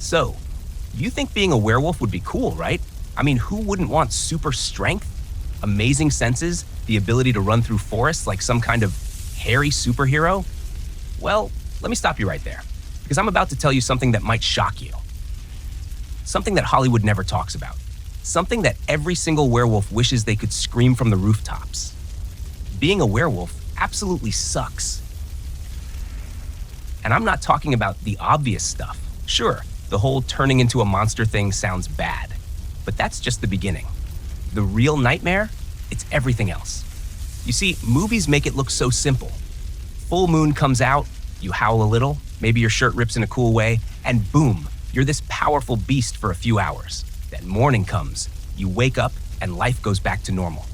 So, you think being a werewolf would be cool, right? I mean, who wouldn't want super strength, amazing senses, the ability to run through forests like some kind of hairy superhero? Well, let me stop you right there, because I'm about to tell you something that might shock you. Something that Hollywood never talks about. Something that every single werewolf wishes they could scream from the rooftops. Being a werewolf absolutely sucks. And I'm not talking about the obvious stuff. Sure, the whole turning into a monster thing sounds bad, but that's just the beginning. The real nightmare, it's everything else. You see, movies make it look so simple. Full moon comes out, you howl a little, maybe your shirt rips in a cool way, and boom, you're this powerful beast for a few hours. Then morning comes, you wake up, and life goes back to normal.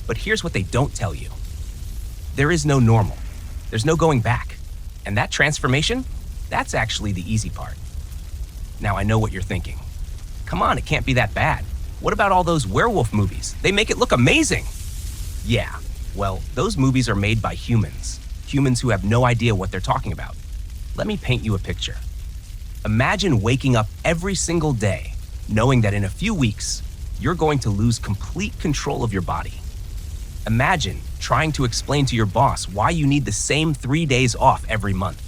But here's what they don't tell you. There is no normal. There's no going back. And that transformation, that's actually the easy part. Now I know what you're thinking. Come on, it can't be that bad. What about all those werewolf movies? They make it look amazing. Yeah, well, those movies are made by humans. Humans who have no idea what they're talking about. Let me paint you a picture. Imagine waking up every single day knowing that in a few weeks, you're going to lose complete control of your body. Imagine trying to explain to your boss why you need the same 3 days off every month.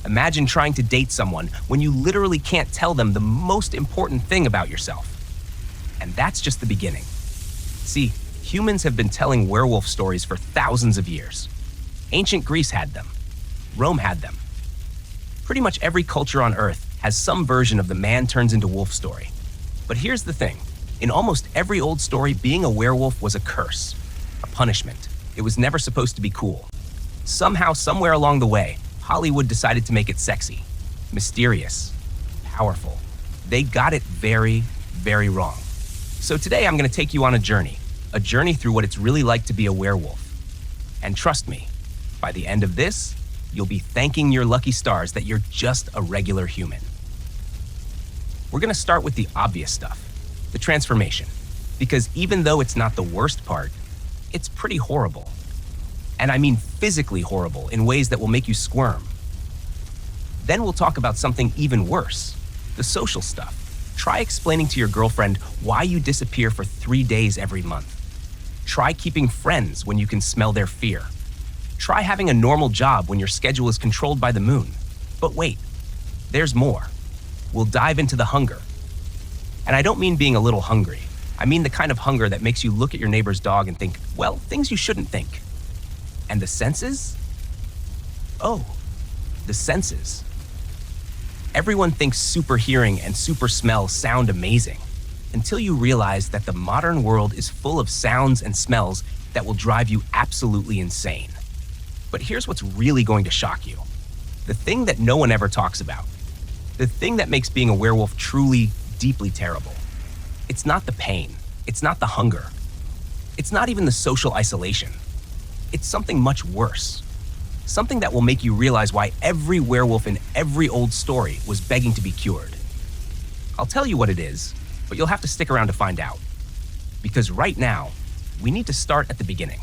Imagine trying to date someone when you literally can't tell them the most important thing about yourself. And that's just the beginning. See, humans have been telling werewolf stories for thousands of years. Ancient Greece had them. Rome had them. Pretty much every culture on Earth has some version of the man turns into wolf story. But here's the thing. In almost every old story, being a werewolf was a curse, a punishment. It was never supposed to be cool. Somehow, somewhere along the way, Hollywood decided to make it sexy, mysterious, powerful. They got it very, very wrong. So today I'm going to take you on a journey through what it's really like to be a werewolf. And trust me, by the end of this, you'll be thanking your lucky stars that you're just a regular human. We're going to start with the obvious stuff, the transformation, because even though it's not the worst part, it's pretty horrible. And I mean physically horrible in ways that will make you squirm. Then we'll talk about something even worse, the social stuff. Try explaining to your girlfriend why you disappear for 3 days every month. Try keeping friends when you can smell their fear. Try having a normal job when your schedule is controlled by the moon. But wait, there's more. We'll dive into the hunger. And I don't mean being a little hungry. I mean the kind of hunger that makes you look at your neighbor's dog and think, well, things you shouldn't think. And the senses? Oh, the senses. Everyone thinks super hearing and super smell sound amazing, until you realize that the modern world is full of sounds and smells that will drive you absolutely insane. But here's what's really going to shock you. The thing that no one ever talks about. The thing that makes being a werewolf truly, deeply terrible. It's not the pain. It's not the hunger. It's not even the social isolation. It's something much worse. Something that will make you realize why every werewolf in every old story was begging to be cured. I'll tell you what it is, but you'll have to stick around to find out. Because right now, we need to start at the beginning.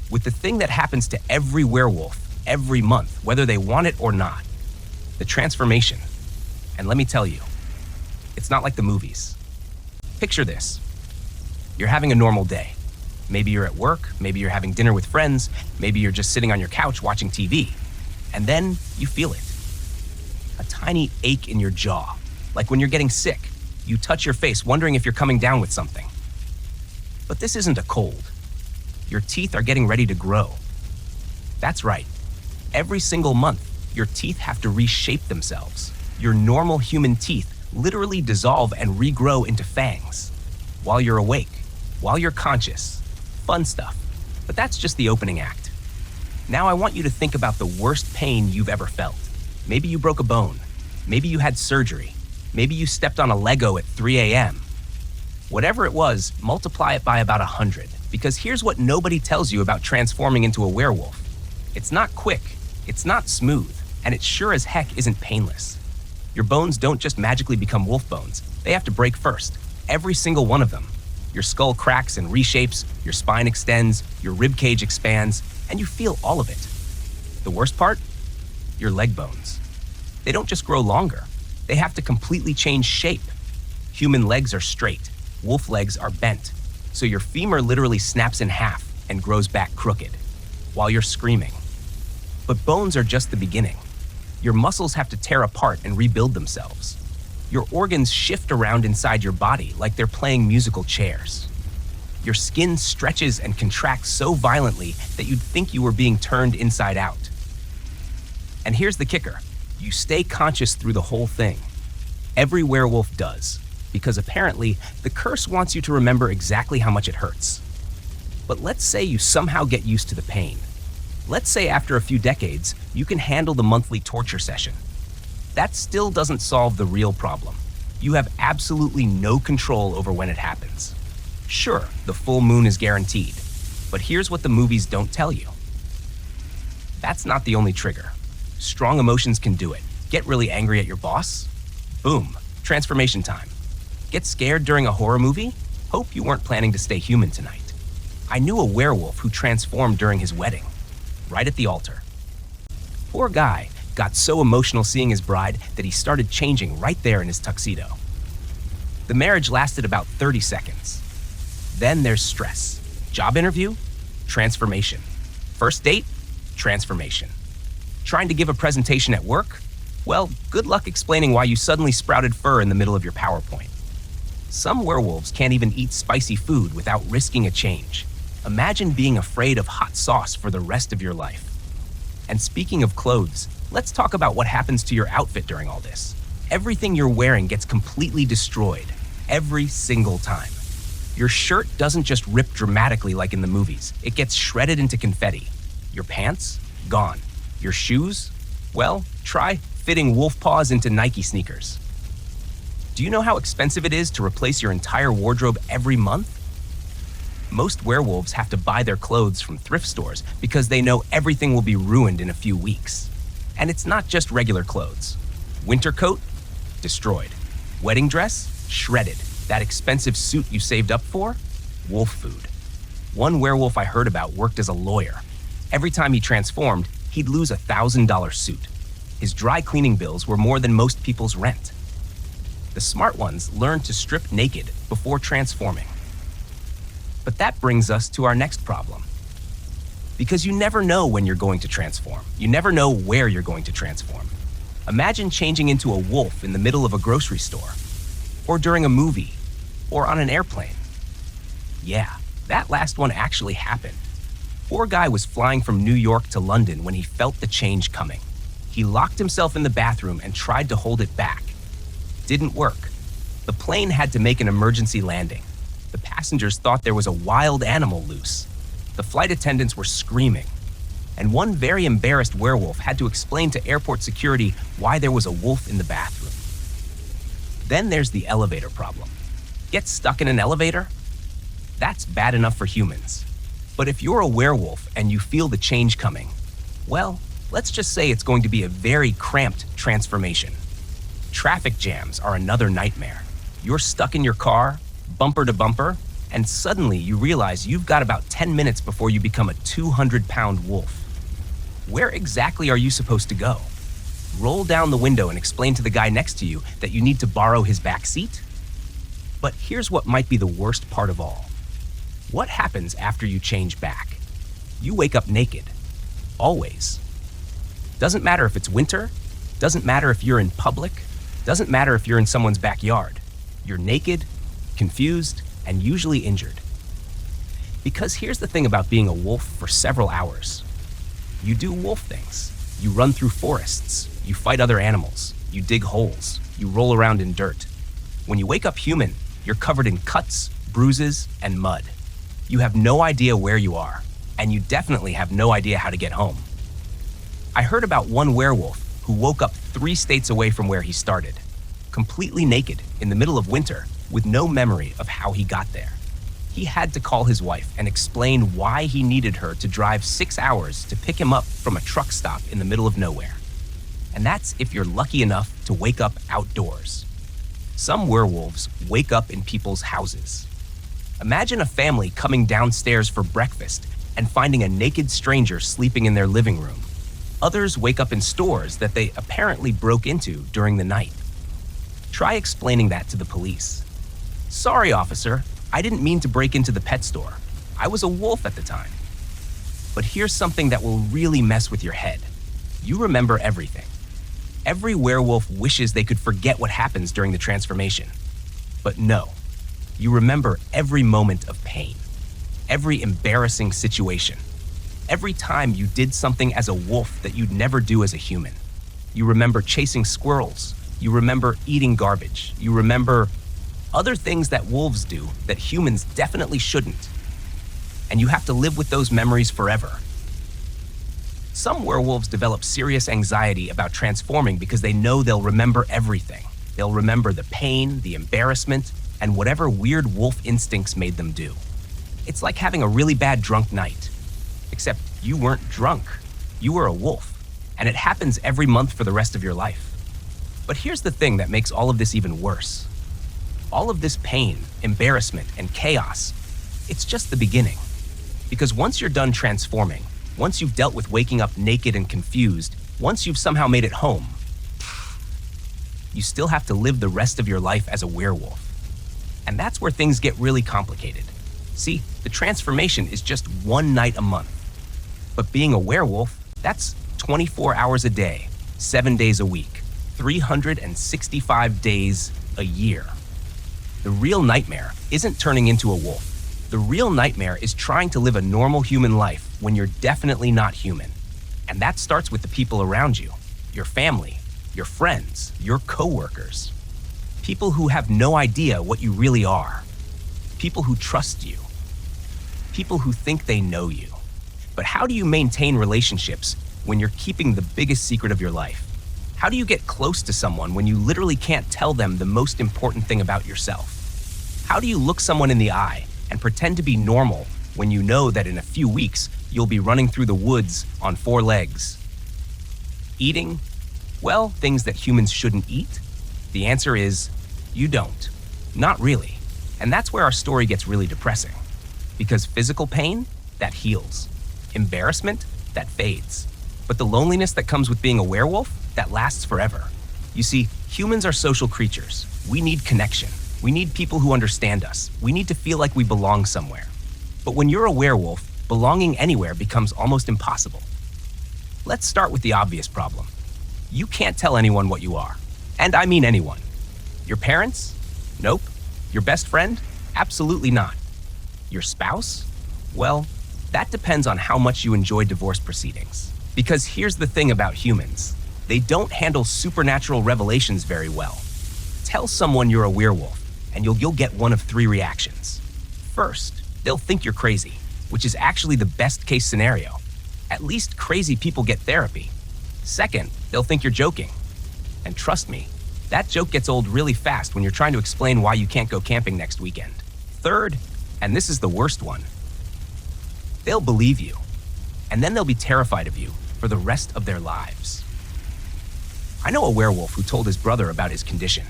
With the thing that happens to every werewolf every month, whether they want it or not. The transformation. And let me tell you, it's not like the movies. Picture this. You're having a normal day. Maybe you're at work, maybe you're having dinner with friends, maybe you're just sitting on your couch watching TV. And then you feel it. A tiny ache in your jaw, like when you're getting sick. You touch your face, wondering if you're coming down with something. But this isn't a cold. Your teeth are getting ready to grow. That's right. Every single month, your teeth have to reshape themselves. Your normal human teeth literally dissolve and regrow into fangs. While you're awake, while you're conscious. Fun stuff. But that's just the opening act. Now I want you to think about the worst pain you've ever felt. Maybe you broke a bone. Maybe you had surgery. Maybe you stepped on a Lego at 3 a.m. Whatever it was, multiply it by about 100. Because here's what nobody tells you about transforming into a werewolf. It's not quick, it's not smooth, and it sure as heck isn't painless. Your bones don't just magically become wolf bones. They have to break first. Every single one of them. Your skull cracks and reshapes, your spine extends, your rib cage expands, and you feel all of it. The worst part? Your leg bones. They don't just grow longer. They have to completely change shape. Human legs are straight, wolf legs are bent, so your femur literally snaps in half and grows back crooked while you're screaming. But bones are just the beginning. Your muscles have to tear apart and rebuild themselves. Your organs shift around inside your body like they're playing musical chairs. Your skin stretches and contracts so violently that you'd think you were being turned inside out. And here's the kicker. You stay conscious through the whole thing. Every werewolf does, because apparently the curse wants you to remember exactly how much it hurts. But let's say you somehow get used to the pain. Let's say after a few decades, you can handle the monthly torture session. That still doesn't solve the real problem. You have absolutely no control over when it happens. Sure, the full moon is guaranteed, but here's what the movies don't tell you. That's not the only trigger. Strong emotions can do it. Get really angry at your boss? Boom, transformation time. Get scared during a horror movie? Hope you weren't planning to stay human tonight. I knew a werewolf who transformed during his wedding, right at the altar. Poor guy got so emotional seeing his bride that he started changing right there in his tuxedo. The marriage lasted about 30 seconds. Then there's stress. Job interview? Transformation. First date? Transformation. Trying to give a presentation at work? Well, good luck explaining why you suddenly sprouted fur in the middle of your PowerPoint. Some werewolves can't even eat spicy food without risking a change. Imagine being afraid of hot sauce for the rest of your life. And speaking of clothes, let's talk about what happens to your outfit during all this. Everything you're wearing gets completely destroyed, every single time. Your shirt doesn't just rip dramatically like in the movies. It gets shredded into confetti. Your pants? Gone. Your shoes? Well, try fitting wolf paws into Nike sneakers. Do you know how expensive it is to replace your entire wardrobe every month? Most werewolves have to buy their clothes from thrift stores because they know everything will be ruined in a few weeks. And it's not just regular clothes. Winter coat? Destroyed. Wedding dress? Shredded. That expensive suit you saved up for? Wolf food. One werewolf I heard about worked as a lawyer. Every time he transformed, he'd lose a $1,000 suit. His dry cleaning bills were more than most people's rent. The smart ones learned to strip naked before transforming. But that brings us to our next problem. Because you never know when you're going to transform. You never know where you're going to transform. Imagine changing into a wolf in the middle of a grocery store, or during a movie, or on an airplane. Yeah, that last one actually happened. Poor guy was flying from New York to London when he felt the change coming. He locked himself in the bathroom and tried to hold it back. Didn't work. The plane had to make an emergency landing. The passengers thought there was a wild animal loose. The flight attendants were screaming. And one very embarrassed werewolf had to explain to airport security why there was a wolf in the bathroom. Then there's the elevator problem. Get stuck in an elevator? That's bad enough for humans. But if you're a werewolf and you feel the change coming, well, let's just say it's going to be a very cramped transformation. Traffic jams are another nightmare. You're stuck in your car, bumper to bumper, and suddenly you realize you've got about 10 minutes before you become a 200-pound wolf. Where exactly are you supposed to go? Roll down the window and explain to the guy next to you that you need to borrow his back seat? But here's what might be the worst part of all. What happens after you change back? You wake up naked. Always. Doesn't matter if it's winter, doesn't matter if you're in public, doesn't matter if you're in someone's backyard. You're naked, confused, and usually injured. Because here's the thing about being a wolf for several hours. You do wolf things. You run through forests. You fight other animals. You dig holes. You roll around in dirt. When you wake up human, you're covered in cuts, bruises, and mud. You have no idea where you are, and you definitely have no idea how to get home. I heard about one werewolf who woke up 3 states away from where he started, completely naked in the middle of winter with no memory of how he got there. He had to call his wife and explain why he needed her to drive 6 hours to pick him up from a truck stop in the middle of nowhere. And that's if you're lucky enough to wake up outdoors. Some werewolves wake up in people's houses. Imagine a family coming downstairs for breakfast and finding a naked stranger sleeping in their living room. Others wake up in stores that they apparently broke into during the night. Try explaining that to the police. Sorry, officer, I didn't mean to break into the pet store. I was a wolf at the time. But here's something that will really mess with your head. You remember everything. Every werewolf wishes they could forget what happens during the transformation. But no, you remember every moment of pain, every embarrassing situation, every time you did something as a wolf that you'd never do as a human. You remember chasing squirrels. You remember eating garbage. You remember other things that wolves do that humans definitely shouldn't. And you have to live with those memories forever. Some werewolves develop serious anxiety about transforming because they know they'll remember everything. They'll remember the pain, the embarrassment, and whatever weird wolf instincts made them do. It's like having a really bad drunk night. Except you weren't drunk. You were a wolf. And it happens every month for the rest of your life. But here's the thing that makes all of this even worse. All of this pain, embarrassment, and chaos, it's just the beginning. Because once you're done transforming, once you've dealt with waking up naked and confused, once you've somehow made it home, you still have to live the rest of your life as a werewolf. And that's where things get really complicated. See, the transformation is just one night a month. But being a werewolf, that's 24 hours a day, 7 days a week, 365 days a year. The real nightmare isn't turning into a wolf. The real nightmare is trying to live a normal human life when you're definitely not human. And that starts with the people around you, your family, your friends, your coworkers. People who have no idea what you really are. People who trust you. People who think they know you. But how do you maintain relationships when you're keeping the biggest secret of your life? How do you get close to someone when you literally can't tell them the most important thing about yourself? How do you look someone in the eye and pretend to be normal when you know that in a few weeks you'll be running through the woods on 4 legs? Eating, well, things that humans shouldn't eat? The answer is, you don't. Not really. And that's where our story gets really depressing. Because physical pain, that heals. Embarrassment, that fades. But the loneliness that comes with being a werewolf, that lasts forever. You see, humans are social creatures. We need connection. We need people who understand us. We need to feel like we belong somewhere. But when you're a werewolf, belonging anywhere becomes almost impossible. Let's start with the obvious problem. You can't tell anyone what you are. And I mean anyone. Your parents? Nope. Your best friend? Absolutely not. Your spouse? Well, that depends on how much you enjoy divorce proceedings. Because here's the thing about humans. They don't handle supernatural revelations very well. Tell someone you're a werewolf, and you'll get one of 3 reactions. First, they'll think you're crazy, which is actually the best case scenario. At least crazy people get therapy. Second, they'll think you're joking. And trust me, that joke gets old really fast when you're trying to explain why you can't go camping next weekend. Third, and this is the worst one, they'll believe you, and then they'll be terrified of you for the rest of their lives. I know a werewolf who told his brother about his condition.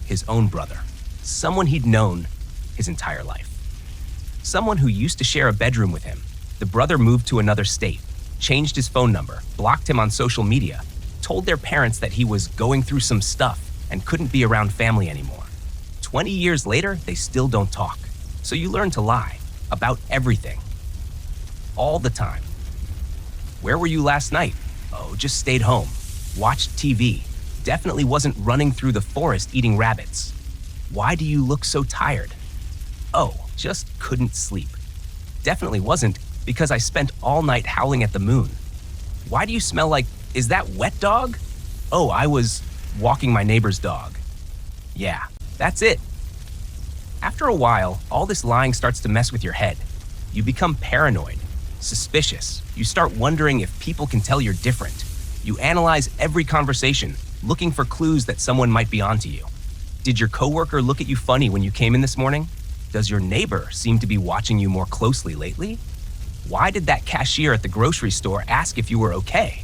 His own brother. Someone he'd known his entire life. Someone who used to share a bedroom with him. The brother moved to another state, changed his phone number, blocked him on social media, told their parents that he was going through some stuff and couldn't be around family anymore. 20 years later, they still don't talk. So you learn to lie about everything. All the time. Where were you last night? Oh, just stayed home. Watched TV. Definitely wasn't running through the forest eating rabbits. Why do you look so tired? Oh, just couldn't sleep. Definitely wasn't because I spent all night howling at the moon. Why do you smell like, is that wet dog? Oh, I was walking my neighbor's dog. Yeah, that's it. After a while, all this lying starts to mess with your head. You become paranoid, suspicious. You start wondering if people can tell you're different. You analyze every conversation, looking for clues that someone might be onto you. Did your coworker look at you funny when you came in this morning? Does your neighbor seem to be watching you more closely lately? Why did that cashier at the grocery store ask if you were okay?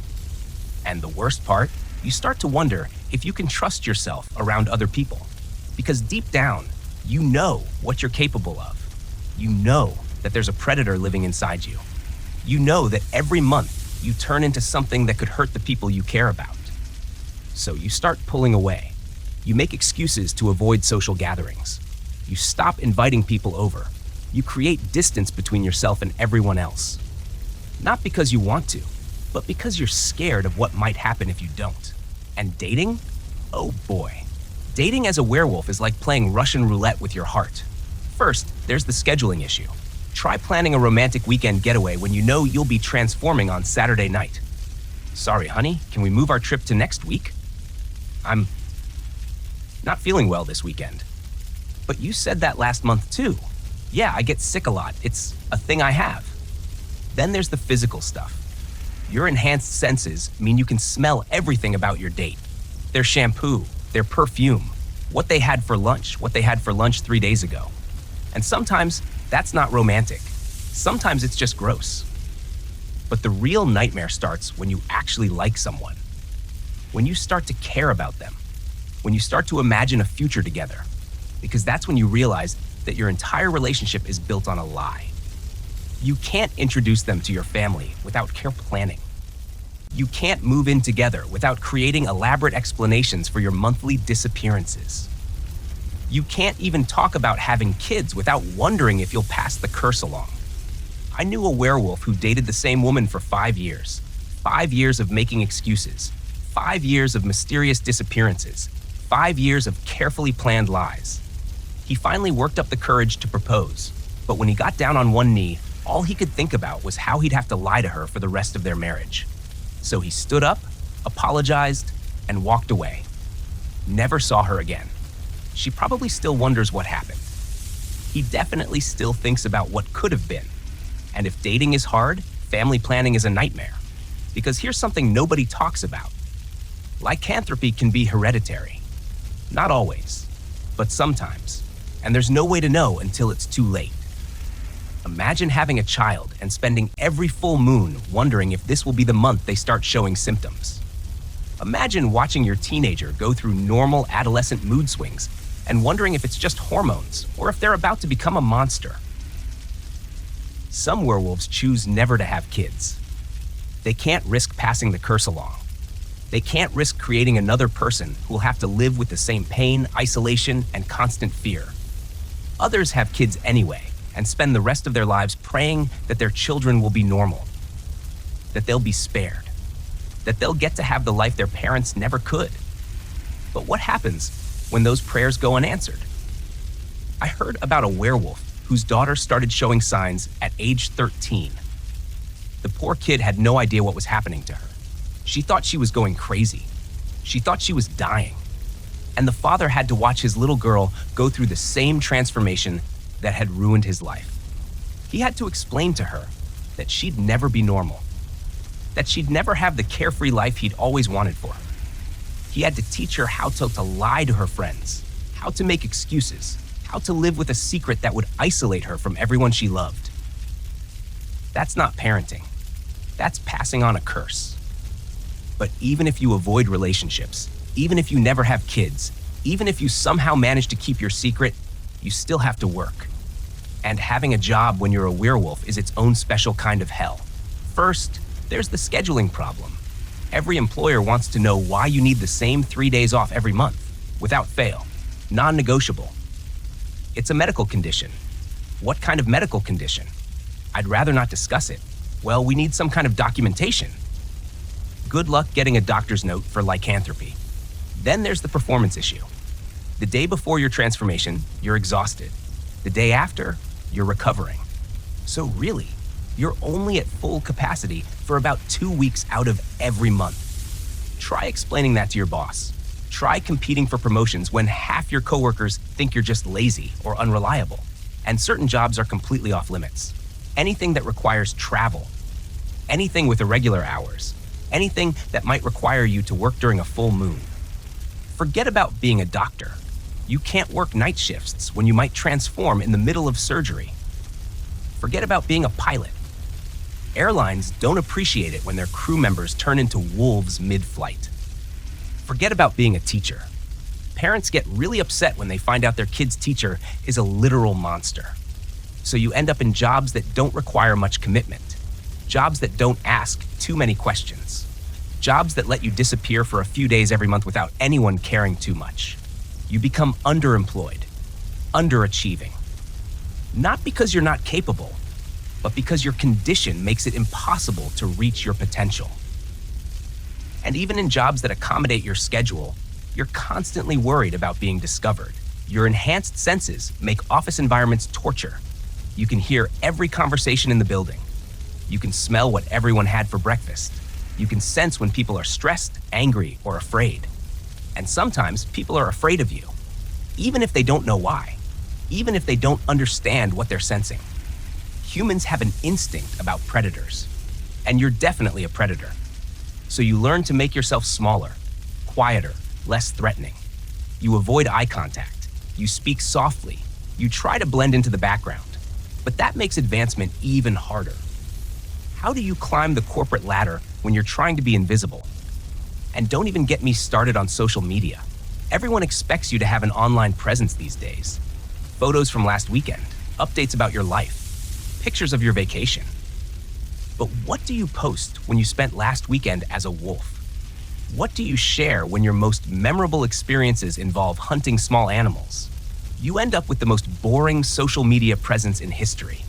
And the worst part, you start to wonder if you can trust yourself around other people. Because deep down, you know what you're capable of. You know that there's a predator living inside you. You know that every month you turn into something that could hurt the people you care about. So you start pulling away. You make excuses to avoid social gatherings. You stop inviting people over. You create distance between yourself and everyone else. Not because you want to, but because you're scared of what might happen if you don't. And dating? Oh boy. Dating as a werewolf is like playing Russian roulette with your heart. First, there's the scheduling issue. Try planning a romantic weekend getaway when you know you'll be transforming on Saturday night. Sorry, honey, can we move our trip to next week? I'm not feeling well this weekend. But you said that last month too. Yeah, I get sick a lot. It's a thing I have. Then there's the physical stuff. Your enhanced senses mean you can smell everything about your date. Their shampoo, their perfume, what they had for lunch 3 days ago. And sometimes that's not romantic. Sometimes it's just gross. But the real nightmare starts when you actually like someone. When you start to care about them. When you start to imagine a future together. Because that's when you realize that your entire relationship is built on a lie. You can't introduce them to your family without care planning. You can't move in together without creating elaborate explanations for your monthly disappearances. You can't even talk about having kids without wondering if you'll pass the curse along. I knew a werewolf who dated the same woman for 5 years. 5 years of making excuses. 5 years of mysterious disappearances. 5 years of carefully planned lies. He finally worked up the courage to propose, but when he got down on one knee, all he could think about was how he'd have to lie to her for the rest of their marriage. So he stood up, apologized, and walked away. Never saw her again. She probably still wonders what happened. He definitely still thinks about what could have been. And if dating is hard, family planning is a nightmare. Because here's something nobody talks about. Lycanthropy can be hereditary. Not always, but sometimes. And there's no way to know until it's too late. Imagine having a child and spending every full moon wondering if this will be the month they start showing symptoms. Imagine watching your teenager go through normal adolescent mood swings and wondering if it's just hormones or if they're about to become a monster. Some werewolves choose never to have kids. They can't risk passing the curse along. They can't risk creating another person who will have to live with the same pain, isolation, and constant fear. Others have kids anyway and spend the rest of their lives praying that their children will be normal, that they'll be spared, that they'll get to have the life their parents never could. But what happens when those prayers go unanswered? I heard about a werewolf whose daughter started showing signs at age 13. The poor kid had no idea what was happening to her. She thought she was going crazy. She thought she was dying. And the father had to watch his little girl go through the same transformation that had ruined his life. He had to explain to her that she'd never be normal, that she'd never have the carefree life he'd always wanted for her. He had to teach her how to lie to her friends, how to make excuses, how to live with a secret that would isolate her from everyone she loved. That's not parenting. That's passing on a curse. But even if you avoid relationships, even if you never have kids, even if you somehow manage to keep your secret, you still have to work. And having a job when you're a werewolf is its own special kind of hell. First, there's the scheduling problem. Every employer wants to know why you need the same 3 days off every month, without fail, non-negotiable. It's a medical condition. What kind of medical condition? I'd rather not discuss it. Well, we need some kind of documentation. Good luck getting a doctor's note for lycanthropy. Then there's the performance issue. The day before your transformation, you're exhausted. The day after, you're recovering. So really, you're only at full capacity for about 2 weeks out of every month. Try explaining that to your boss. Try competing for promotions when half your coworkers think you're just lazy or unreliable. And certain jobs are completely off limits. Anything that requires travel. Anything with irregular hours. Anything that might require you to work during a full moon. Forget about being a doctor. You can't work night shifts when you might transform in the middle of surgery. Forget about being a pilot. Airlines don't appreciate it when their crew members turn into wolves mid-flight. Forget about being a teacher. Parents get really upset when they find out their kid's teacher is a literal monster. So you end up in jobs that don't require much commitment. Jobs that don't ask too many questions. Jobs that let you disappear for a few days every month without anyone caring too much. You become underemployed, underachieving. Not because you're not capable, but because your condition makes it impossible to reach your potential. And even in jobs that accommodate your schedule, you're constantly worried about being discovered. Your enhanced senses make office environments torture. You can hear every conversation in the building. You can smell what everyone had for breakfast. You can sense when people are stressed, angry, or afraid. And sometimes people are afraid of you, even if they don't know why, even if they don't understand what they're sensing. Humans have an instinct about predators, and you're definitely a predator. So you learn to make yourself smaller, quieter, less threatening. You avoid eye contact. You speak softly. You try to blend into the background. But that makes advancement even harder. How do you climb the corporate ladder when you're trying to be invisible? And don't even get me started on social media. Everyone expects you to have an online presence these days. Photos from last weekend, updates about your life, pictures of your vacation. But what do you post when you spent last weekend as a wolf? What do you share when your most memorable experiences involve hunting small animals? You end up with the most boring social media presence in history.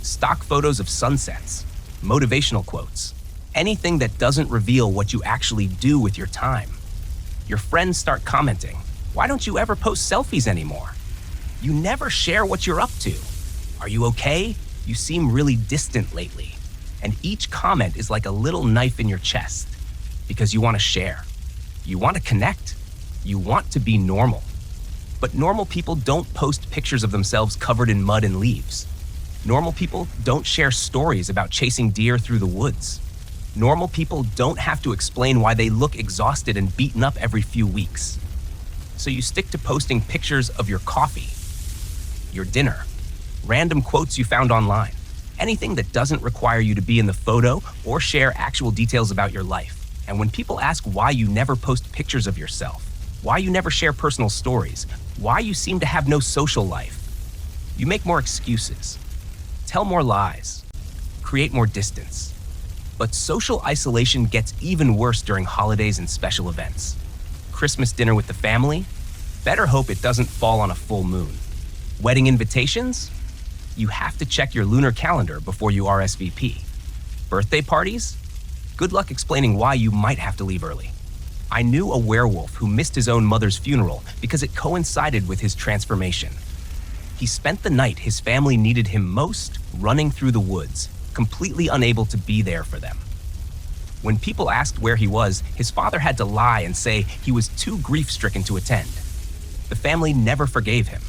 Stock photos of sunsets, motivational quotes, anything that doesn't reveal what you actually do with your time. Your friends start commenting, "Why don't you ever post selfies anymore? You never share what you're up to. Are you okay? You seem really distant lately." And each comment is like a little knife in your chest because you want to share. You want to connect. You want to be normal. But normal people don't post pictures of themselves covered in mud and leaves. Normal people don't share stories about chasing deer through the woods. Normal people don't have to explain why they look exhausted and beaten up every few weeks. So you stick to posting pictures of your coffee, your dinner, random quotes you found online, anything that doesn't require you to be in the photo or share actual details about your life. And when people ask why you never post pictures of yourself, why you never share personal stories, why you seem to have no social life, you make more excuses, tell more lies, create more distance. But social isolation gets even worse during holidays and special events. Christmas dinner with the family? Better hope it doesn't fall on a full moon. Wedding invitations? You have to check your lunar calendar before you RSVP. Birthday parties? Good luck explaining why you might have to leave early. I knew a werewolf who missed his own mother's funeral because it coincided with his transformation. He spent the night his family needed him most running through the woods, completely unable to be there for them. When people asked where he was, his father had to lie and say he was too grief-stricken to attend. The family never forgave him.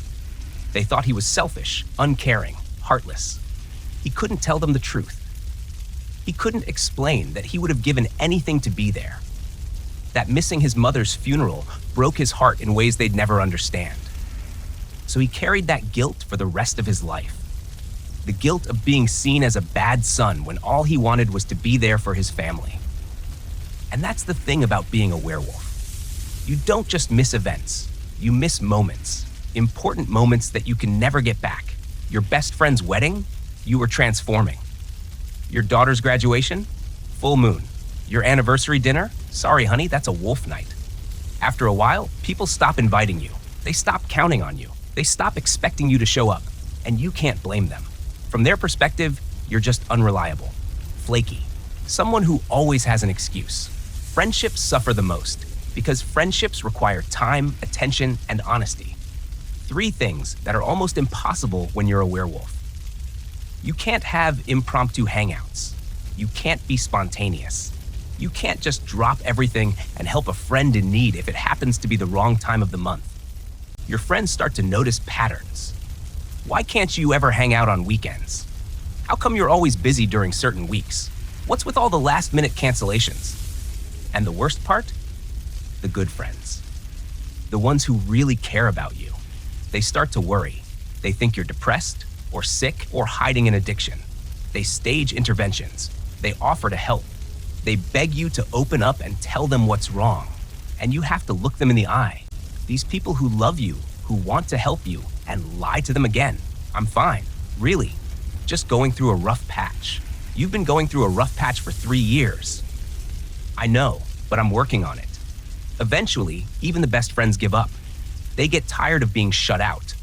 They thought he was selfish, uncaring, heartless. He couldn't tell them the truth. He couldn't explain that he would have given anything to be there. That missing his mother's funeral broke his heart in ways they'd never understand. So he carried that guilt for the rest of his life. The guilt of being seen as a bad son when all he wanted was to be there for his family. And that's the thing about being a werewolf. You don't just miss events, you miss moments. Important moments that you can never get back. Your best friend's wedding? You were transforming. Your daughter's graduation? Full moon. Your anniversary dinner? Sorry, honey, that's a wolf night. After a while, people stop inviting you. They stop counting on you. They stop expecting you to show up, and you can't blame them. From their perspective, you're just unreliable, flaky, someone who always has an excuse. Friendships suffer the most because friendships require time, attention, and honesty. 3 things that are almost impossible when you're a werewolf. You can't have impromptu hangouts. You can't be spontaneous. You can't just drop everything and help a friend in need if it happens to be the wrong time of the month. Your friends start to notice patterns. Why can't you ever hang out on weekends? How come you're always busy during certain weeks? What's with all the last-minute cancellations? And the worst part? The good friends. The ones who really care about you. They start to worry. They think you're depressed, or sick, or hiding an addiction. They stage interventions. They offer to help. They beg you to open up and tell them what's wrong. And you have to look them in the eye. These people who love you, who want to help you, and lie to them again. I'm fine, really. Just going through a rough patch. You've been going through a rough patch for 3 years. I know, but I'm working on it. Eventually, even the best friends give up. They get tired of being shut out.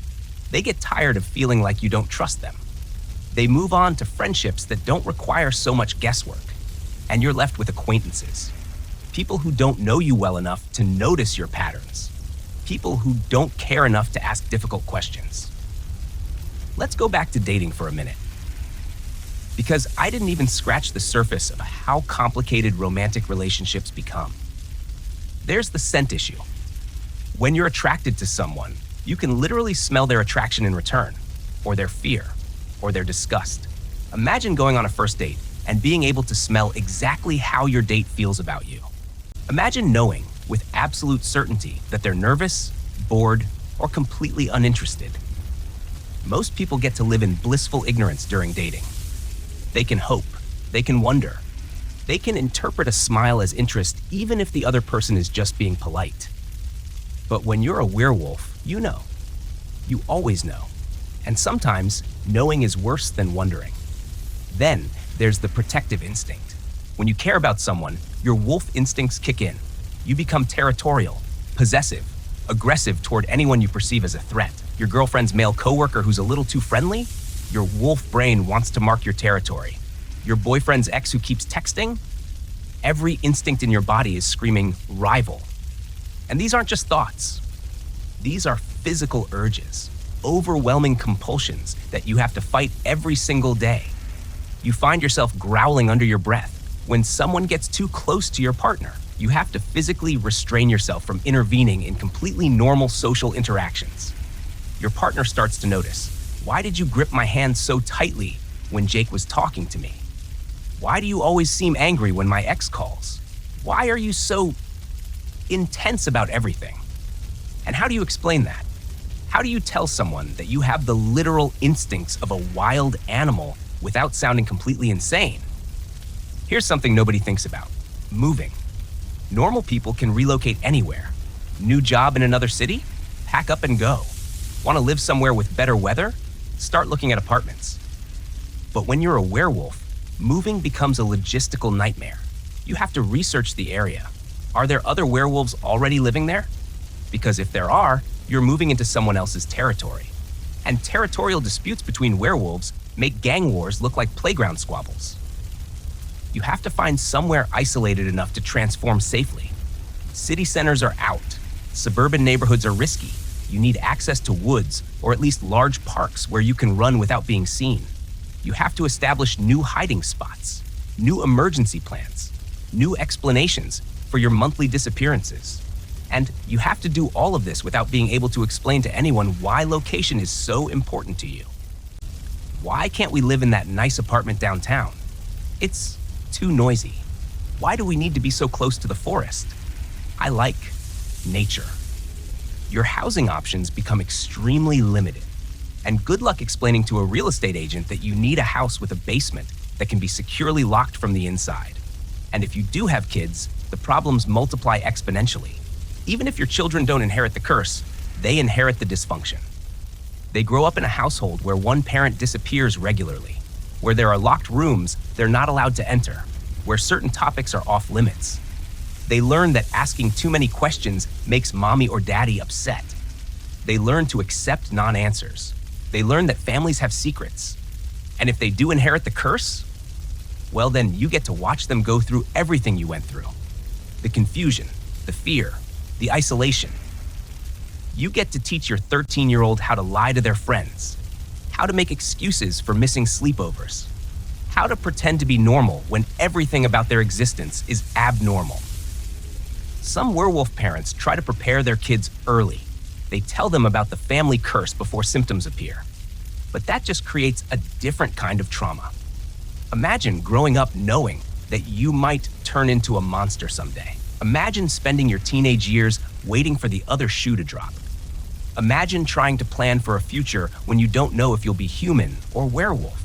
They get tired of feeling like you don't trust them. They move on to friendships that don't require so much guesswork, and you're left with acquaintances. People who don't know you well enough to notice your patterns. People who don't care enough to ask difficult questions. Let's go back to dating for a minute. Because I didn't even scratch the surface of how complicated romantic relationships become. There's the scent issue. When you're attracted to someone, you can literally smell their attraction in return, or their fear, or their disgust. Imagine going on a first date and being able to smell exactly how your date feels about you. Imagine knowing with absolute certainty that they're nervous, bored, or completely uninterested. Most people get to live in blissful ignorance during dating. They can hope, they can wonder, they can interpret a smile as interest even if the other person is just being polite. But when you're a werewolf, you know. You always know. And sometimes, knowing is worse than wondering. Then, there's the protective instinct. When you care about someone, your wolf instincts kick in. You become territorial, possessive, aggressive toward anyone you perceive as a threat. Your girlfriend's male coworker who's a little too friendly? Your wolf brain wants to mark your territory. Your boyfriend's ex who keeps texting? Every instinct in your body is screaming, rival. And these aren't just thoughts. These are physical urges, overwhelming compulsions that you have to fight every single day. You find yourself growling under your breath when someone gets too close to your partner. You have to physically restrain yourself from intervening in completely normal social interactions. Your partner starts to notice, why did you grip my hand so tightly when Jake was talking to me? Why do you always seem angry when my ex calls? Why are you so intense about everything? And how do you explain that? How do you tell someone that you have the literal instincts of a wild animal without sounding completely insane? Here's something nobody thinks about: moving. Normal people can relocate anywhere. New job in another city? Pack up and go. Want to live somewhere with better weather? Start looking at apartments. But when you're a werewolf, moving becomes a logistical nightmare. You have to research the area. Are there other werewolves already living there? Because if there are, you're moving into someone else's territory. And territorial disputes between werewolves make gang wars look like playground squabbles. You have to find somewhere isolated enough to transform safely. City centers are out. Suburban neighborhoods are risky. You need access to woods, or at least large parks where you can run without being seen. You have to establish new hiding spots, new emergency plans, new explanations for your monthly disappearances. And you have to do all of this without being able to explain to anyone why location is so important to you. Why can't we live in that nice apartment downtown? It's too noisy. Why do we need to be so close to the forest? I like nature. Your housing options become extremely limited. And good luck explaining to a real estate agent that you need a house with a basement that can be securely locked from the inside. And if you do have kids, the problems multiply exponentially. Even if your children don't inherit the curse, they inherit the dysfunction. They grow up in a household where one parent disappears regularly, where there are locked rooms they're not allowed to enter, where certain topics are off limits. They learn that asking too many questions makes mommy or daddy upset. They learn to accept non-answers. They learn that families have secrets. And if they do inherit the curse, well then you get to watch them go through everything you went through. The confusion, the fear, the isolation. You get to teach your 13-year-old how to lie to their friends, how to make excuses for missing sleepovers, how to pretend to be normal when everything about their existence is abnormal. Some werewolf parents try to prepare their kids early. They tell them about the family curse before symptoms appear. But that just creates a different kind of trauma. Imagine growing up knowing that you might turn into a monster someday. Imagine spending your teenage years waiting for the other shoe to drop. Imagine trying to plan for a future when you don't know if you'll be human or werewolf.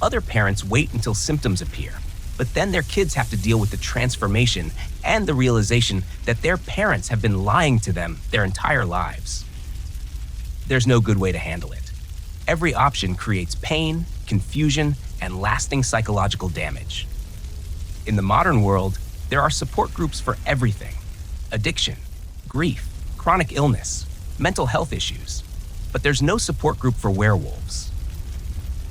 Other parents wait until symptoms appear, but then their kids have to deal with the transformation and the realization that their parents have been lying to them their entire lives. There's no good way to handle it. Every option creates pain, confusion, and lasting psychological damage. In the modern world, there are support groups for everything: addiction, grief, chronic illness, mental health issues, but there's no support group for werewolves.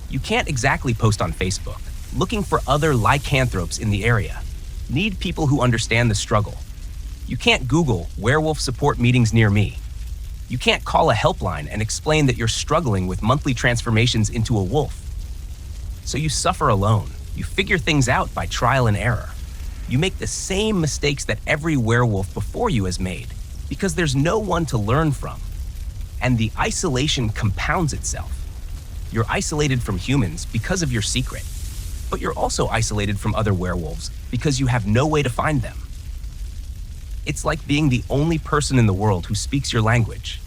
You can't exactly post on Facebook, looking for other lycanthropes in the area. Need people who understand the struggle. You can't Google werewolf support meetings near me. You can't call a helpline and explain that you're struggling with monthly transformations into a wolf. So you suffer alone. You figure things out by trial and error. You make the same mistakes that every werewolf before you has made because there's no one to learn from. And the isolation compounds itself. You're isolated from humans because of your secret, but you're also isolated from other werewolves because you have no way to find them. It's like being the only person in the world who speaks your language,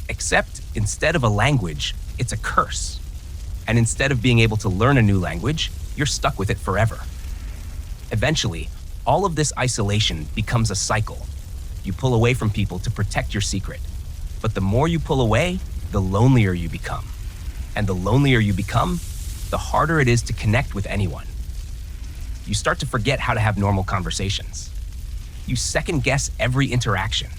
except instead of a language, it's a curse. And instead of being able to learn a new language, you're stuck with it forever. Eventually, all of this isolation becomes a cycle. You pull away from people to protect your secret. But the more you pull away, the lonelier you become. And the lonelier you become, the harder it is to connect with anyone. You start to forget how to have normal conversations. You second guess every interaction.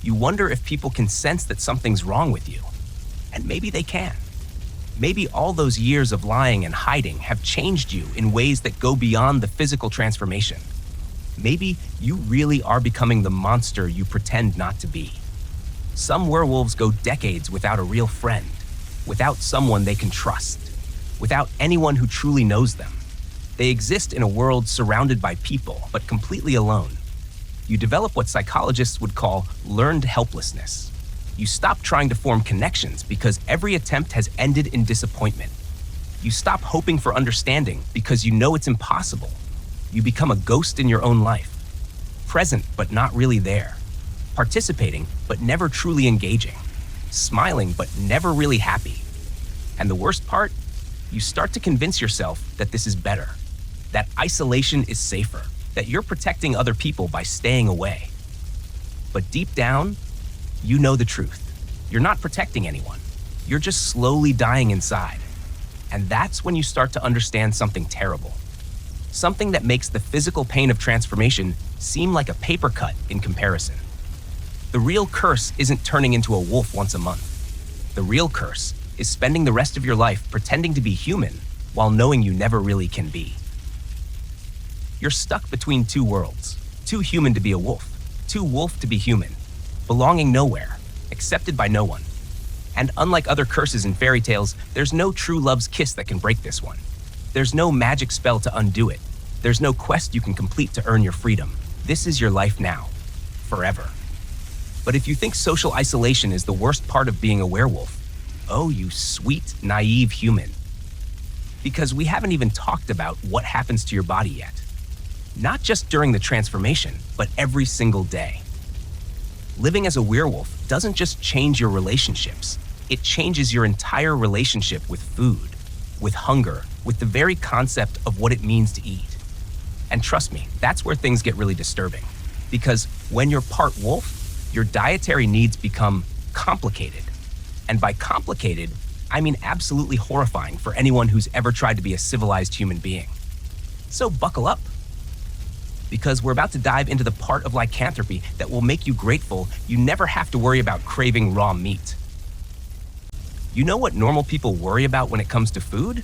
You wonder if people can sense that something's wrong with you. And maybe they can. Maybe all those years of lying and hiding have changed you in ways that go beyond the physical transformation. Maybe you really are becoming the monster you pretend not to be. Some werewolves go decades without a real friend, without someone they can trust, without anyone who truly knows them. They exist in a world surrounded by people, but completely alone. You develop what psychologists would call learned helplessness. You stop trying to form connections because every attempt has ended in disappointment. You stop hoping for understanding because you know it's impossible. You become a ghost in your own life, present but not really there, participating but never truly engaging, smiling but never really happy. And the worst part, you start to convince yourself that this is better, that isolation is safer, that you're protecting other people by staying away. But deep down, you know the truth. You're not protecting anyone. You're just slowly dying inside. And that's when you start to understand something terrible. Something that makes the physical pain of transformation seem like a paper cut in comparison. The real curse isn't turning into a wolf once a month. The real curse is spending the rest of your life pretending to be human while knowing you never really can be. You're stuck between two worlds, too human to be a wolf, too wolf to be human, belonging nowhere, accepted by no one. And unlike other curses in fairy tales, there's no true love's kiss that can break this one. There's no magic spell to undo it. There's no quest you can complete to earn your freedom. This is your life now, forever. But if you think social isolation is the worst part of being a werewolf, oh, you sweet, naive human. Because we haven't even talked about what happens to your body yet. Not just during the transformation, but every single day. Living as a werewolf doesn't just change your relationships, it changes your entire relationship with food, with hunger, with the very concept of what it means to eat. And trust me, that's where things get really disturbing. Because when you're part wolf, your dietary needs become complicated. And by complicated, I mean absolutely horrifying for anyone who's ever tried to be a civilized human being. So buckle up. Because we're about to dive into the part of lycanthropy that will make you grateful you never have to worry about craving raw meat. You know what normal people worry about when it comes to food?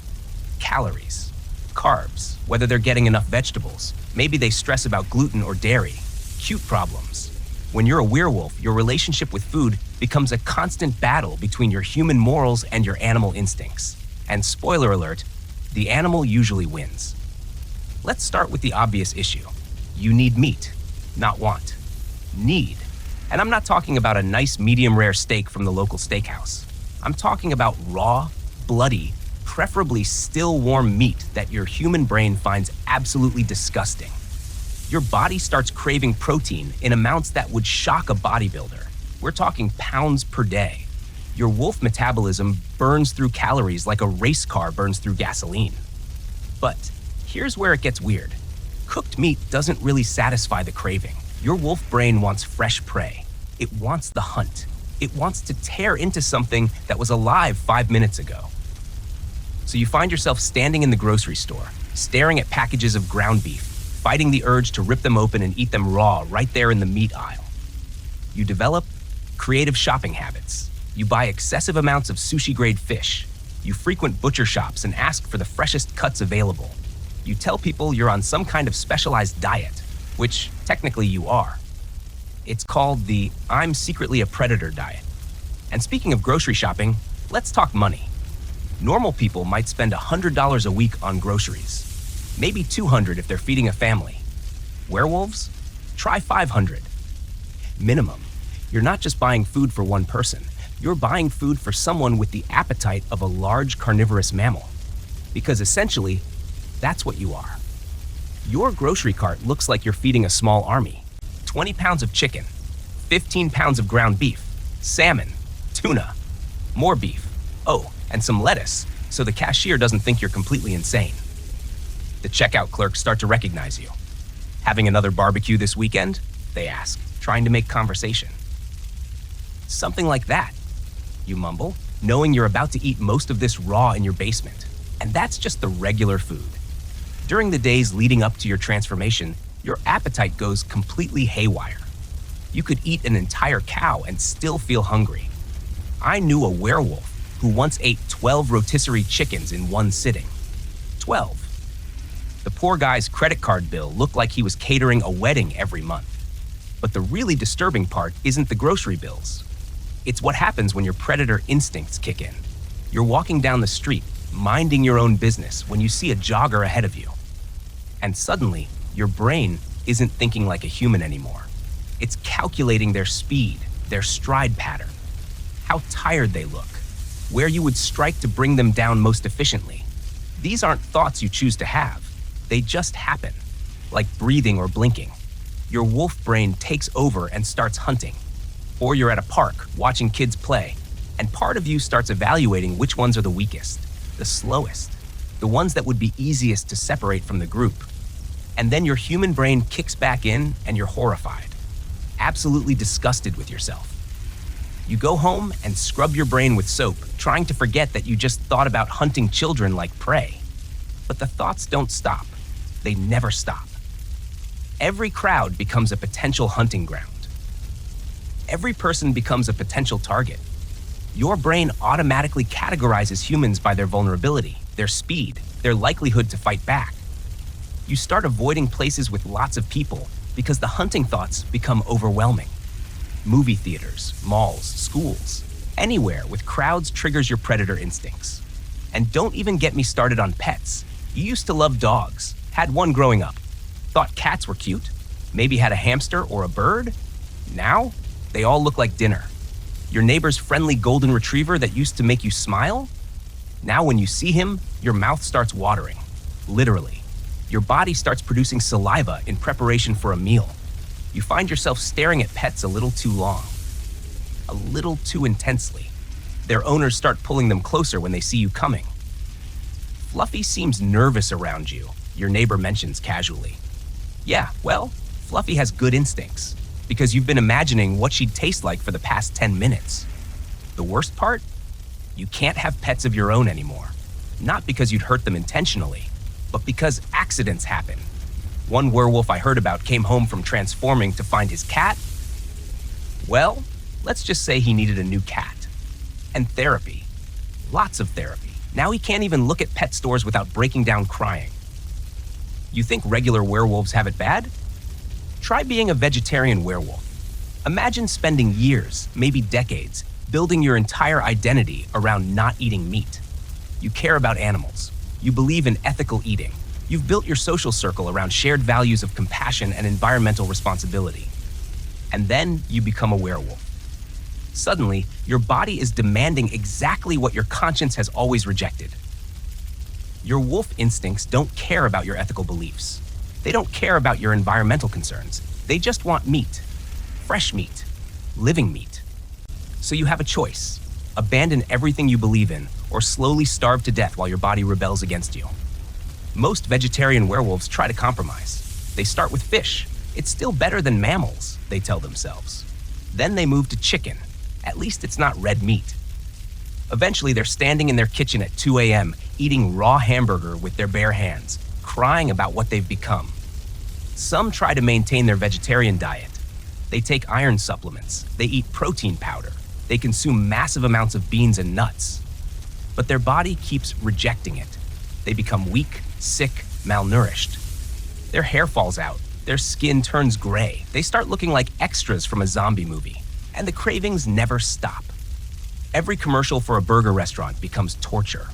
Calories, carbs, whether they're getting enough vegetables. Maybe they stress about gluten or dairy, cute problems. When you're a werewolf, your relationship with food becomes a constant battle between your human morals and your animal instincts. And spoiler alert, the animal usually wins. Let's start with the obvious issue. You need meat, not want. Need. And I'm not talking about a nice medium rare steak from the local steakhouse. I'm talking about raw, bloody, preferably still warm meat that your human brain finds absolutely disgusting. Your body starts craving protein in amounts that would shock a bodybuilder. We're talking pounds per day. Your wolf metabolism burns through calories like a race car burns through gasoline. But here's where it gets weird. Cooked meat doesn't really satisfy the craving. Your wolf brain wants fresh prey. It wants the hunt. It wants to tear into something that was alive 5 minutes ago. So you find yourself standing in the grocery store, staring at packages of ground beef, fighting the urge to rip them open and eat them raw right there in the meat aisle. You develop Creative shopping habits. You buy excessive amounts of sushi-grade fish. You frequent butcher shops and ask for the freshest cuts available. You tell people you're on some kind of specialized diet, which technically you are. It's called the "I'm secretly a predator" diet. And speaking of grocery shopping, let's talk money. Normal people might spend $100 a week on groceries, maybe $200 if they're feeding a family. Werewolves? Try $500. Minimum. You're not just buying food for one person, you're buying food for someone with the appetite of a large carnivorous mammal. Because essentially, that's what you are. Your grocery cart looks like you're feeding a small army. 20 pounds of chicken, 15 pounds of ground beef, salmon, tuna, more beef, oh, and some lettuce, so the cashier doesn't think you're completely insane. The checkout clerks start to recognize you. Having another barbecue this weekend? They ask, trying to make conversation. Something like that, you mumble, knowing you're about to eat most of this raw in your basement. And that's just the regular food. During the days leading up to your transformation, your appetite goes completely haywire. You could eat an entire cow and still feel hungry. I knew a werewolf who once ate 12 rotisserie chickens in one sitting. 12. The poor guy's credit card bill looked like he was catering a wedding every month. But the really disturbing part isn't the grocery bills. It's what happens when your predator instincts kick in. You're walking down the street, minding your own business, when you see a jogger ahead of you. And suddenly, your brain isn't thinking like a human anymore. It's calculating their speed, their stride pattern, how tired they look, where you would strike to bring them down most efficiently. These aren't thoughts you choose to have. They just happen, like breathing or blinking. Your wolf brain takes over and starts hunting. Or you're at a park watching kids play, and part of you starts evaluating which ones are the weakest, the slowest, the ones that would be easiest to separate from the group. And then your human brain kicks back in and you're horrified, absolutely disgusted with yourself. You go home and scrub your brain with soap, trying to forget that you just thought about hunting children like prey. But the thoughts don't stop. They never stop. Every crowd becomes a potential hunting ground. Every person becomes a potential target. Your brain automatically categorizes humans by their vulnerability, their speed, their likelihood to fight back. You start avoiding places with lots of people because the hunting thoughts become overwhelming. Movie theaters, malls, schools, anywhere with crowds triggers your predator instincts. And don't even get me started on pets. You used to love dogs, had one growing up, thought cats were cute, maybe had a hamster or a bird. Now, they all look like dinner. Your neighbor's friendly golden retriever that used to make you smile? Now when you see him, your mouth starts watering, literally. Your body starts producing saliva in preparation for a meal. You find yourself staring at pets a little too long, a little too intensely. Their owners start pulling them closer when they see you coming. Fluffy seems nervous around you, your neighbor mentions casually. Yeah, well, Fluffy has good instincts, because you've been imagining what she'd taste like for the past 10 minutes. The worst part? You can't have pets of your own anymore. Not because you'd hurt them intentionally, but because accidents happen. One werewolf I heard about came home from transforming to find his cat. Well, let's just say he needed a new cat. And therapy. Lots of therapy. Now he can't even look at pet stores without breaking down crying. You think regular werewolves have it bad? Try being a vegetarian werewolf. Imagine spending years, maybe decades, building your entire identity around not eating meat. You care about animals. You believe in ethical eating. You've built your social circle around shared values of compassion and environmental responsibility. And then you become a werewolf. Suddenly, your body is demanding exactly what your conscience has always rejected. Your wolf instincts don't care about your ethical beliefs. They don't care about your environmental concerns. They just want meat. Fresh meat. Living meat. So you have a choice. Abandon everything you believe in, or slowly starve to death while your body rebels against you. Most vegetarian werewolves try to compromise. They start with fish. It's still better than mammals, they tell themselves. Then they move to chicken. At least it's not red meat. Eventually, they're standing in their kitchen at 2 a.m., eating raw hamburger with their bare hands, crying about what they've become. Some try to maintain their vegetarian diet. They take iron supplements, they eat protein powder, they consume massive amounts of beans and nuts. But their body keeps rejecting it. They become weak, sick, malnourished. Their hair falls out, their skin turns gray, they start looking like extras from a zombie movie, and the cravings never stop. Every commercial for a burger restaurant becomes torture.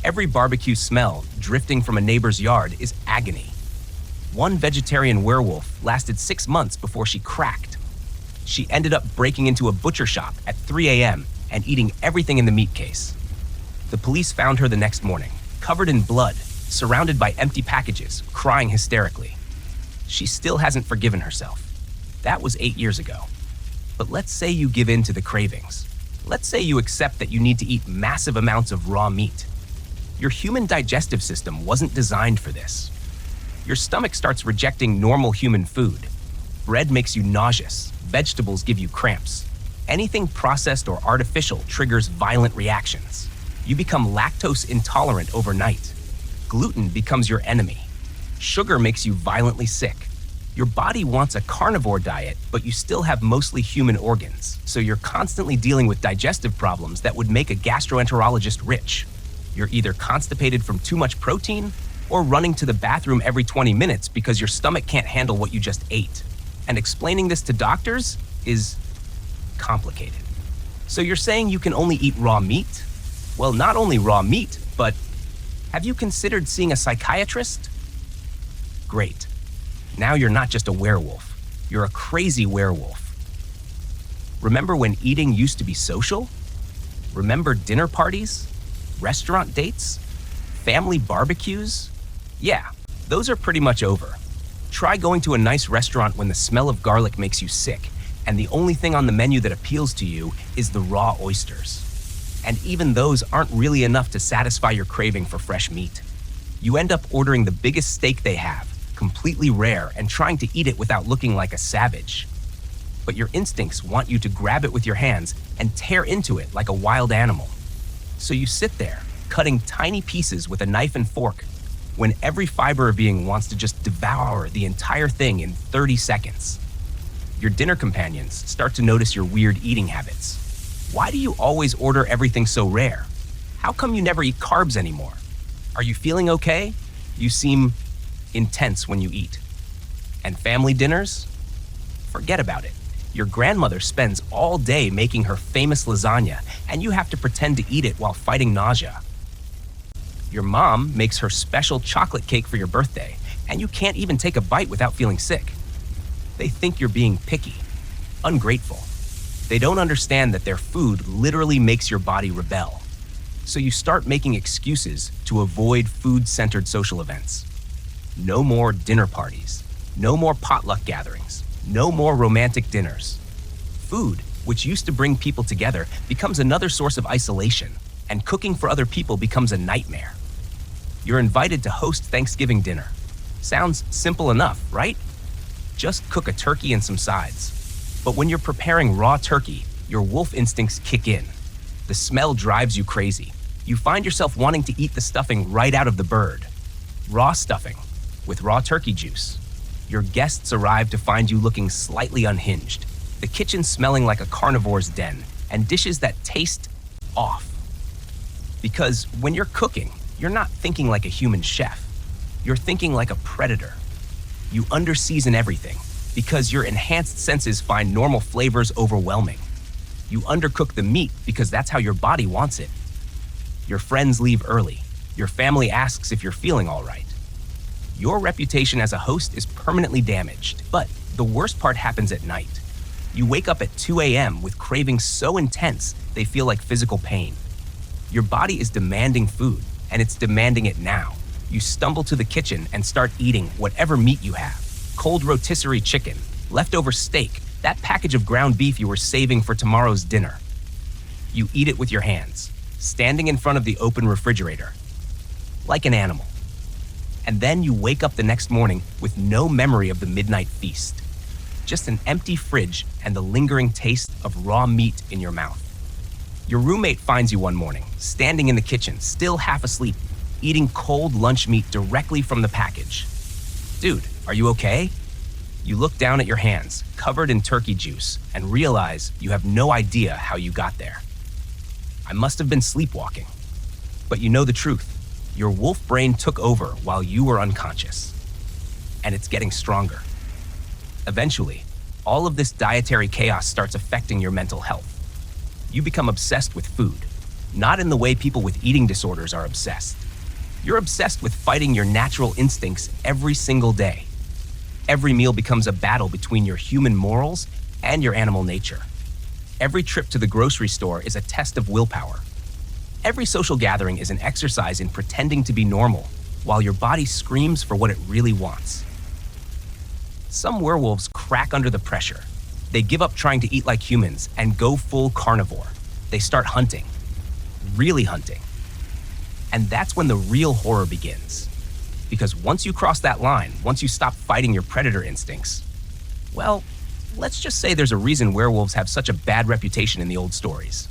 Every barbecue smell drifting from a neighbor's yard is agony. One vegetarian werewolf lasted 6 months before she cracked. She ended up breaking into a butcher shop at 3 a.m. and eating everything in the meat case. The police found her the next morning, covered in blood, surrounded by empty packages, crying hysterically. She still hasn't forgiven herself. That was 8 years ago. But let's say you give in to the cravings. Let's say you accept that you need to eat massive amounts of raw meat. Your human digestive system wasn't designed for this. Your stomach starts rejecting normal human food. Bread makes you nauseous. Vegetables give you cramps. Anything processed or artificial triggers violent reactions. You become lactose intolerant overnight. Gluten becomes your enemy. Sugar makes you violently sick. Your body wants a carnivore diet, but you still have mostly human organs, so you're constantly dealing with digestive problems that would make a gastroenterologist rich. You're either constipated from too much protein or running to the bathroom every 20 minutes because your stomach can't handle what you just ate. And explaining this to doctors is complicated. So you're saying you can only eat raw meat? Well, not only raw meat, but have you considered seeing a psychiatrist? Great. Now you're not just a werewolf. You're a crazy werewolf. Remember when eating used to be social? Remember dinner parties? Restaurant dates? Family barbecues? Yeah, those are pretty much over. Try going to a nice restaurant when the smell of garlic makes you sick, and the only thing on the menu that appeals to you is the raw oysters. And even those aren't really enough to satisfy your craving for fresh meat. You end up ordering the biggest steak they have, completely rare, and trying to eat it without looking like a savage. But your instincts want you to grab it with your hands and tear into it like a wild animal. So you sit there, cutting tiny pieces with a knife and fork, when every fiber of being wants to just devour the entire thing in 30 seconds. Your dinner companions start to notice your weird eating habits. Why do you always order everything so rare? How come you never eat carbs anymore? Are you feeling okay? You seem intense when you eat. And family dinners? Forget about it. Your grandmother spends all day making her famous lasagna, and you have to pretend to eat it while fighting nausea. Your mom makes her special chocolate cake for your birthday, and you can't even take a bite without feeling sick. They think you're being picky, ungrateful. They don't understand that their food literally makes your body rebel. So you start making excuses to avoid food-centered social events. No more dinner parties. No more potluck gatherings. No more romantic dinners. Food, which used to bring people together, becomes another source of isolation, and cooking for other people becomes a nightmare. You're invited to host Thanksgiving dinner. Sounds simple enough, right? Just cook a turkey and some sides. But when you're preparing raw turkey, your wolf instincts kick in. The smell drives you crazy. You find yourself wanting to eat the stuffing right out of the bird. Raw stuffing, with raw turkey juice. Your guests arrive to find you looking slightly unhinged, the kitchen smelling like a carnivore's den, and dishes that taste off. Because when you're cooking, you're not thinking like a human chef. You're thinking like a predator. You underseason everything, because your enhanced senses find normal flavors overwhelming. You undercook the meat because that's how your body wants it. Your friends leave early. Your family asks if you're feeling all right. Your reputation as a host is permanently damaged, but the worst part happens at night. You wake up at 2 a.m. with cravings so intense they feel like physical pain. Your body is demanding food, and it's demanding it now. You stumble to the kitchen and start eating whatever meat you have. Cold rotisserie chicken, leftover steak, that package of ground beef you were saving for tomorrow's dinner. You eat it with your hands, standing in front of the open refrigerator, like an animal. And then you wake up the next morning with no memory of the midnight feast. Just an empty fridge and the lingering taste of raw meat in your mouth. Your roommate finds you one morning, standing in the kitchen, still half asleep, eating cold lunch meat directly from the package. Dude, are you okay? You look down at your hands, covered in turkey juice, and realize you have no idea how you got there. I must have been sleepwalking. But you know the truth. Your wolf brain took over while you were unconscious. And it's getting stronger. Eventually, all of this dietary chaos starts affecting your mental health. You become obsessed with food, not in the way people with eating disorders are obsessed. You're obsessed with fighting your natural instincts every single day. Every meal becomes a battle between your human morals and your animal nature. Every trip to the grocery store is a test of willpower. Every social gathering is an exercise in pretending to be normal, while your body screams for what it really wants. Some werewolves crack under the pressure. They give up trying to eat like humans and go full carnivore. They start hunting. Really hunting. And that's when the real horror begins. Because once you cross that line, once you stop fighting your predator instincts, well, let's just say there's a reason werewolves have such a bad reputation in the old stories.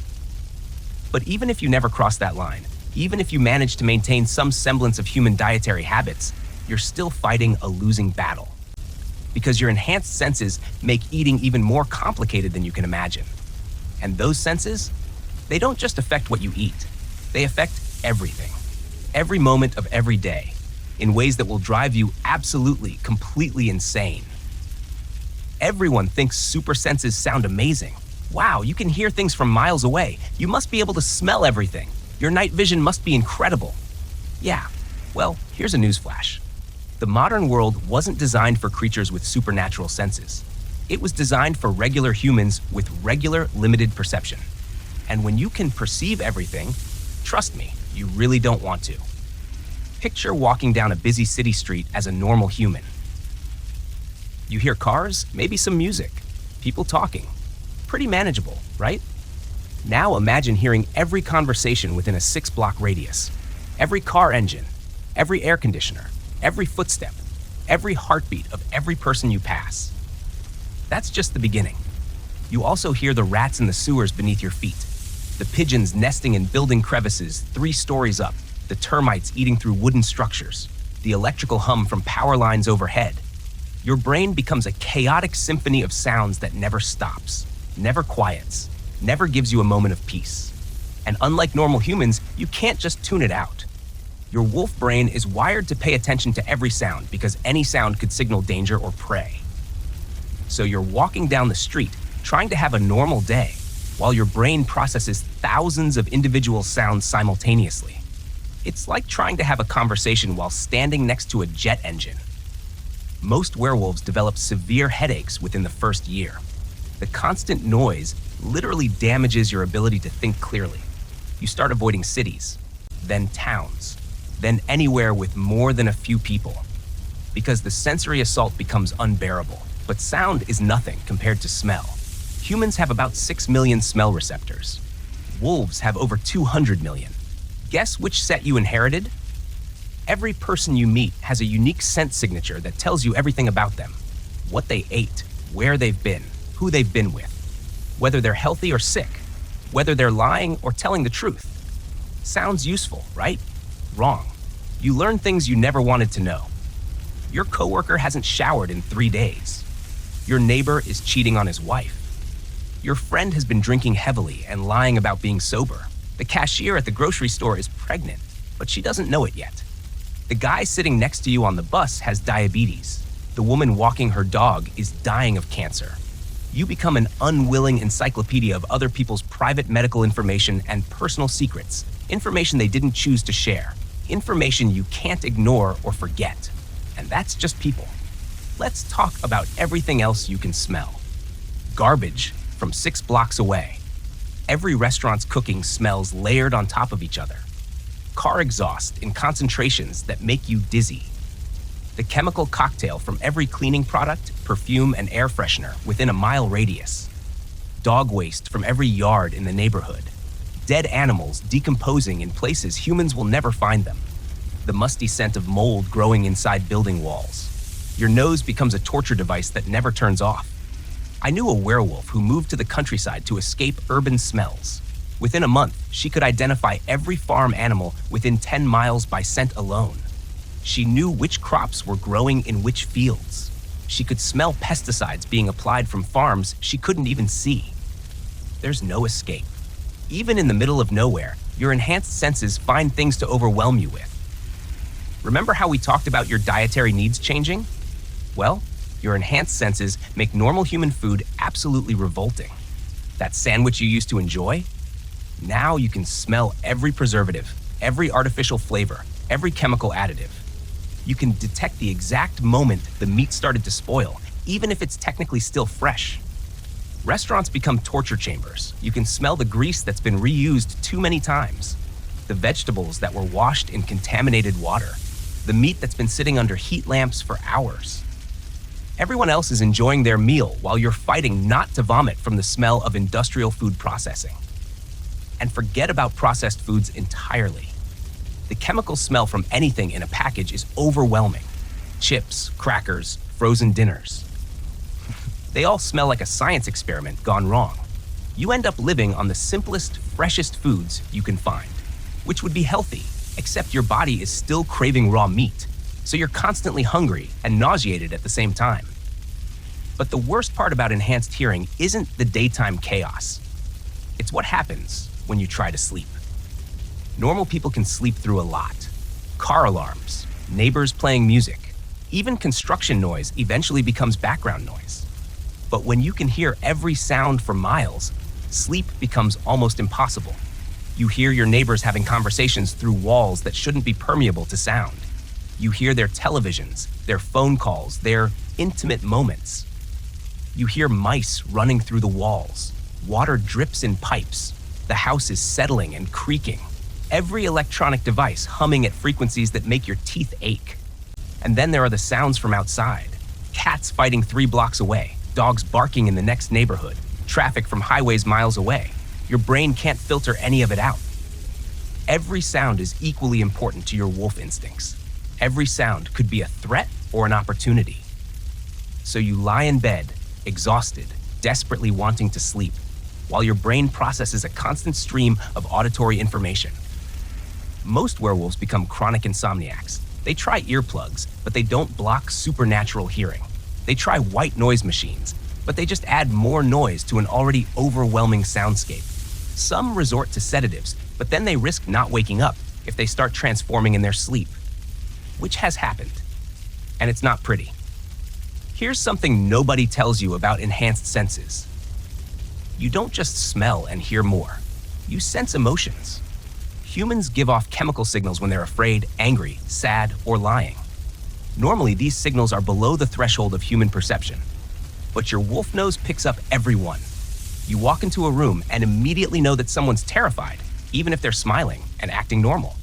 But even if you never cross that line, even if you manage to maintain some semblance of human dietary habits, you're still fighting a losing battle. Because your enhanced senses make eating even more complicated than you can imagine. And those senses, they don't just affect what you eat. They affect everything, every moment of every day, in ways that will drive you absolutely, completely insane. Everyone thinks super senses sound amazing. Wow, you can hear things from miles away. You must be able to smell everything. Your night vision must be incredible. Yeah, well, here's a newsflash. The modern world wasn't designed for creatures with supernatural senses. It was designed for regular humans with regular, limited perception. And when you can perceive everything, trust me, you really don't want to. Picture walking down a busy city street as a normal human. You hear cars, maybe some music, people talking. Pretty manageable, right? Now imagine hearing every conversation within a 6-block radius. Every car engine, every air conditioner, every footstep, every heartbeat of every person you pass. That's just the beginning. You also hear the rats in the sewers beneath your feet, the pigeons nesting in building crevices 3 stories up, the termites eating through wooden structures, the electrical hum from power lines overhead. Your brain becomes a chaotic symphony of sounds that never stops, never quiets, never gives you a moment of peace. And unlike normal humans, you can't just tune it out. Your wolf brain is wired to pay attention to every sound because any sound could signal danger or prey. So you're walking down the street, trying to have a normal day, while your brain processes thousands of individual sounds simultaneously. It's like trying to have a conversation while standing next to a jet engine. Most werewolves develop severe headaches within the first year. The constant noise literally damages your ability to think clearly. You start avoiding cities, then towns, then anywhere with more than a few people, because the sensory assault becomes unbearable. But sound is nothing compared to smell. Humans have about 6 million smell receptors. Wolves have over 200 million. Guess which set you inherited? Every person you meet has a unique scent signature that tells you everything about them. What they ate, where they've been, who they've been with, whether they're healthy or sick, whether they're lying or telling the truth. Sounds useful, right? Wrong. You learn things you never wanted to know. Your coworker hasn't showered in 3 days. Your neighbor is cheating on his wife. Your friend has been drinking heavily and lying about being sober. The cashier at the grocery store is pregnant, but she doesn't know it yet. The guy sitting next to you on the bus has diabetes. The woman walking her dog is dying of cancer. You become an unwilling encyclopedia of other people's private medical information and personal secrets, information they didn't choose to share, information you can't ignore or forget. And that's just people. Let's talk about everything else you can smell. Garbage from 6 blocks away. Every restaurant's cooking smells layered on top of each other. Car exhaust in concentrations that make you dizzy. The chemical cocktail from every cleaning product, perfume, and air freshener within a mile radius. Dog waste from every yard in the neighborhood. Dead animals decomposing in places humans will never find them. The musty scent of mold growing inside building walls. Your nose becomes a torture device that never turns off. I knew a werewolf who moved to the countryside to escape urban smells. Within a month, she could identify every farm animal within 10 miles by scent alone. She knew which crops were growing in which fields. She could smell pesticides being applied from farms she couldn't even see. There's no escape. Even in the middle of nowhere, your enhanced senses find things to overwhelm you with. Remember how we talked about your dietary needs changing? Well, your enhanced senses make normal human food absolutely revolting. That sandwich you used to enjoy? Now you can smell every preservative, every artificial flavor, every chemical additive. You can detect the exact moment the meat started to spoil, even if it's technically still fresh. Restaurants become torture chambers. You can smell the grease that's been reused too many times, the vegetables that were washed in contaminated water, the meat that's been sitting under heat lamps for hours. Everyone else is enjoying their meal while you're fighting not to vomit from the smell of industrial food processing. And forget about processed foods entirely. The chemical smell from anything in a package is overwhelming. Chips, crackers, frozen dinners. They all smell like a science experiment gone wrong. You end up living on the simplest, freshest foods you can find, which would be healthy, except your body is still craving raw meat, so you're constantly hungry and nauseated at the same time. But the worst part about enhanced hearing isn't the daytime chaos. It's what happens when you try to sleep. Normal people can sleep through a lot. Car alarms, neighbors playing music, even construction noise eventually becomes background noise. But when you can hear every sound for miles, sleep becomes almost impossible. You hear your neighbors having conversations through walls that shouldn't be permeable to sound. You hear their televisions, their phone calls, their intimate moments. You hear mice running through the walls. Water drips in pipes. The house is settling and creaking. Every electronic device humming at frequencies that make your teeth ache. And then there are the sounds from outside. Cats fighting 3 blocks away, dogs barking in the next neighborhood, traffic from highways miles away. Your brain can't filter any of it out. Every sound is equally important to your wolf instincts. Every sound could be a threat or an opportunity. So you lie in bed, exhausted, desperately wanting to sleep, while your brain processes a constant stream of auditory information. Most werewolves become chronic insomniacs. They try earplugs, but they don't block supernatural hearing. They try white noise machines, but they just add more noise to an already overwhelming soundscape. Some resort to sedatives, but then they risk not waking up if they start transforming in their sleep. Which has happened. And it's not pretty. Here's something nobody tells you about enhanced senses. You don't just smell and hear more. You sense emotions. Humans give off chemical signals when they're afraid, angry, sad, or lying. Normally, these signals are below the threshold of human perception. But your wolf nose picks up every one. You walk into a room and immediately know that someone's terrified, even if they're smiling and acting normal.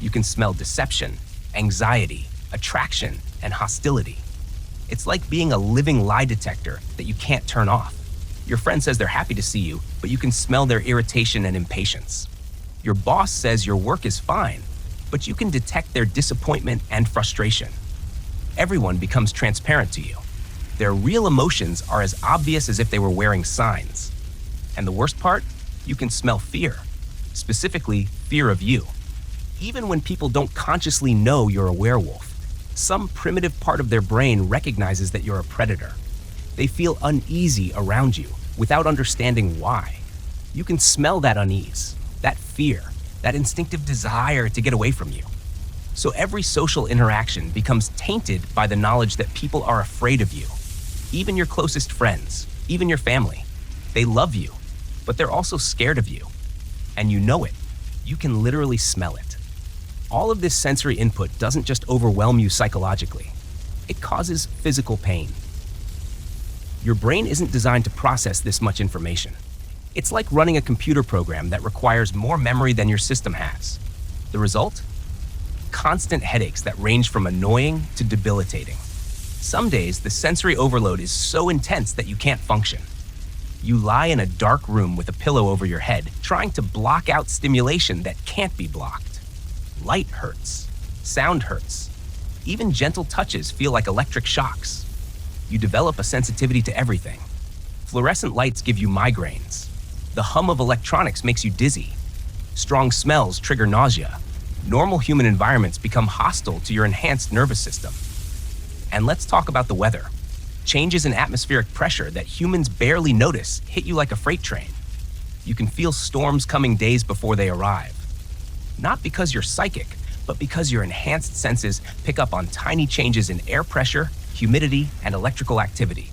You can smell deception, anxiety, attraction, and hostility. It's like being a living lie detector that you can't turn off. Your friend says they're happy to see you, but you can smell their irritation and impatience. Your boss says your work is fine, but you can detect their disappointment and frustration. Everyone becomes transparent to you. Their real emotions are as obvious as if they were wearing signs. And the worst part? You can smell fear, specifically fear of you. Even when people don't consciously know you're a werewolf, some primitive part of their brain recognizes that you're a predator. They feel uneasy around you without understanding why. You can smell that unease, that fear, that instinctive desire to get away from you. So every social interaction becomes tainted by the knowledge that people are afraid of you. Even your closest friends, even your family. They love you, but they're also scared of you. And you know it. You can literally smell it. All of this sensory input doesn't just overwhelm you psychologically. It causes physical pain. Your brain isn't designed to process this much information. It's like running a computer program that requires more memory than your system has. The result? Constant headaches that range from annoying to debilitating. Some days, the sensory overload is so intense that you can't function. You lie in a dark room with a pillow over your head, trying to block out stimulation that can't be blocked. Light hurts. Sound hurts. Even gentle touches feel like electric shocks. You develop a sensitivity to everything. Fluorescent lights give you migraines. The hum of electronics makes you dizzy. Strong smells trigger nausea. Normal human environments become hostile to your enhanced nervous system. And let's talk about the weather. Changes in atmospheric pressure that humans barely notice hit you like a freight train. You can feel storms coming days before they arrive. Not because you're psychic, but because your enhanced senses pick up on tiny changes in air pressure, humidity, and electrical activity.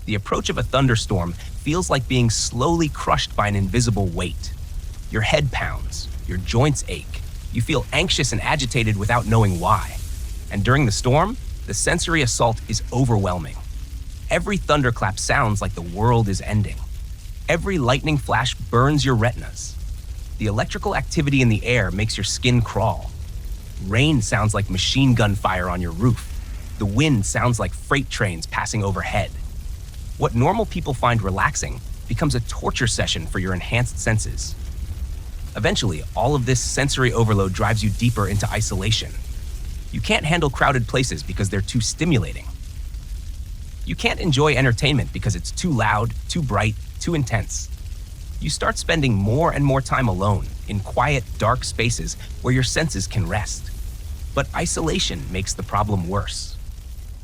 The approach of a thunderstorm feels like being slowly crushed by an invisible weight. Your head pounds, your joints ache, you feel anxious and agitated without knowing why. And during the storm, the sensory assault is overwhelming. Every thunderclap sounds like the world is ending. Every lightning flash burns your retinas. The electrical activity in the air makes your skin crawl. Rain sounds like machine gun fire on your roof. The wind sounds like freight trains passing overhead. What normal people find relaxing becomes a torture session for your enhanced senses. Eventually, all of this sensory overload drives you deeper into isolation. You can't handle crowded places because they're too stimulating. You can't enjoy entertainment because it's too loud, too bright, too intense. You start spending more and more time alone in quiet, dark spaces where your senses can rest. But isolation makes the problem worse.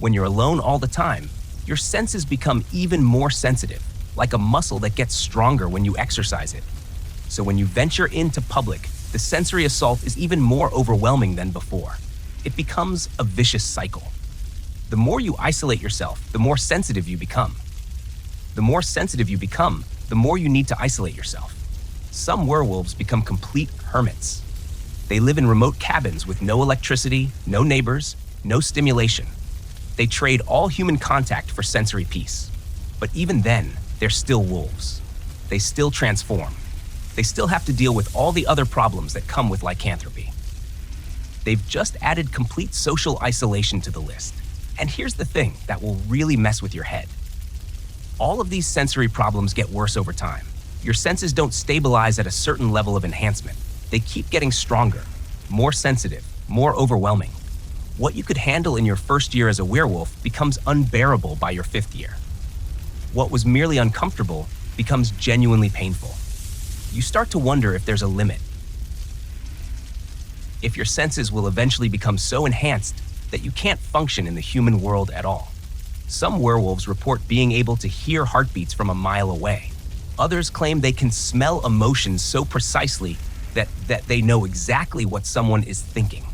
When you're alone all the time, your senses become even more sensitive, like a muscle that gets stronger when you exercise it. So when you venture into public, the sensory assault is even more overwhelming than before. It becomes a vicious cycle. The more you isolate yourself, the more sensitive you become. The more sensitive you become, the more you need to isolate yourself. Some werewolves become complete hermits. They live in remote cabins with no electricity, no neighbors, no stimulation. They trade all human contact for sensory peace. But even then, they're still wolves. They still transform. They still have to deal with all the other problems that come with lycanthropy. They've just added complete social isolation to the list. And here's the thing that will really mess with your head. All of these sensory problems get worse over time. Your senses don't stabilize at a certain level of enhancement. They keep getting stronger, more sensitive, more overwhelming. What you could handle in your first year as a werewolf becomes unbearable by your 5th year. What was merely uncomfortable becomes genuinely painful. You start to wonder if there's a limit. If your senses will eventually become so enhanced that you can't function in the human world at all. Some werewolves report being able to hear heartbeats from a mile away. Others claim they can smell emotions so precisely that they know exactly what someone is thinking.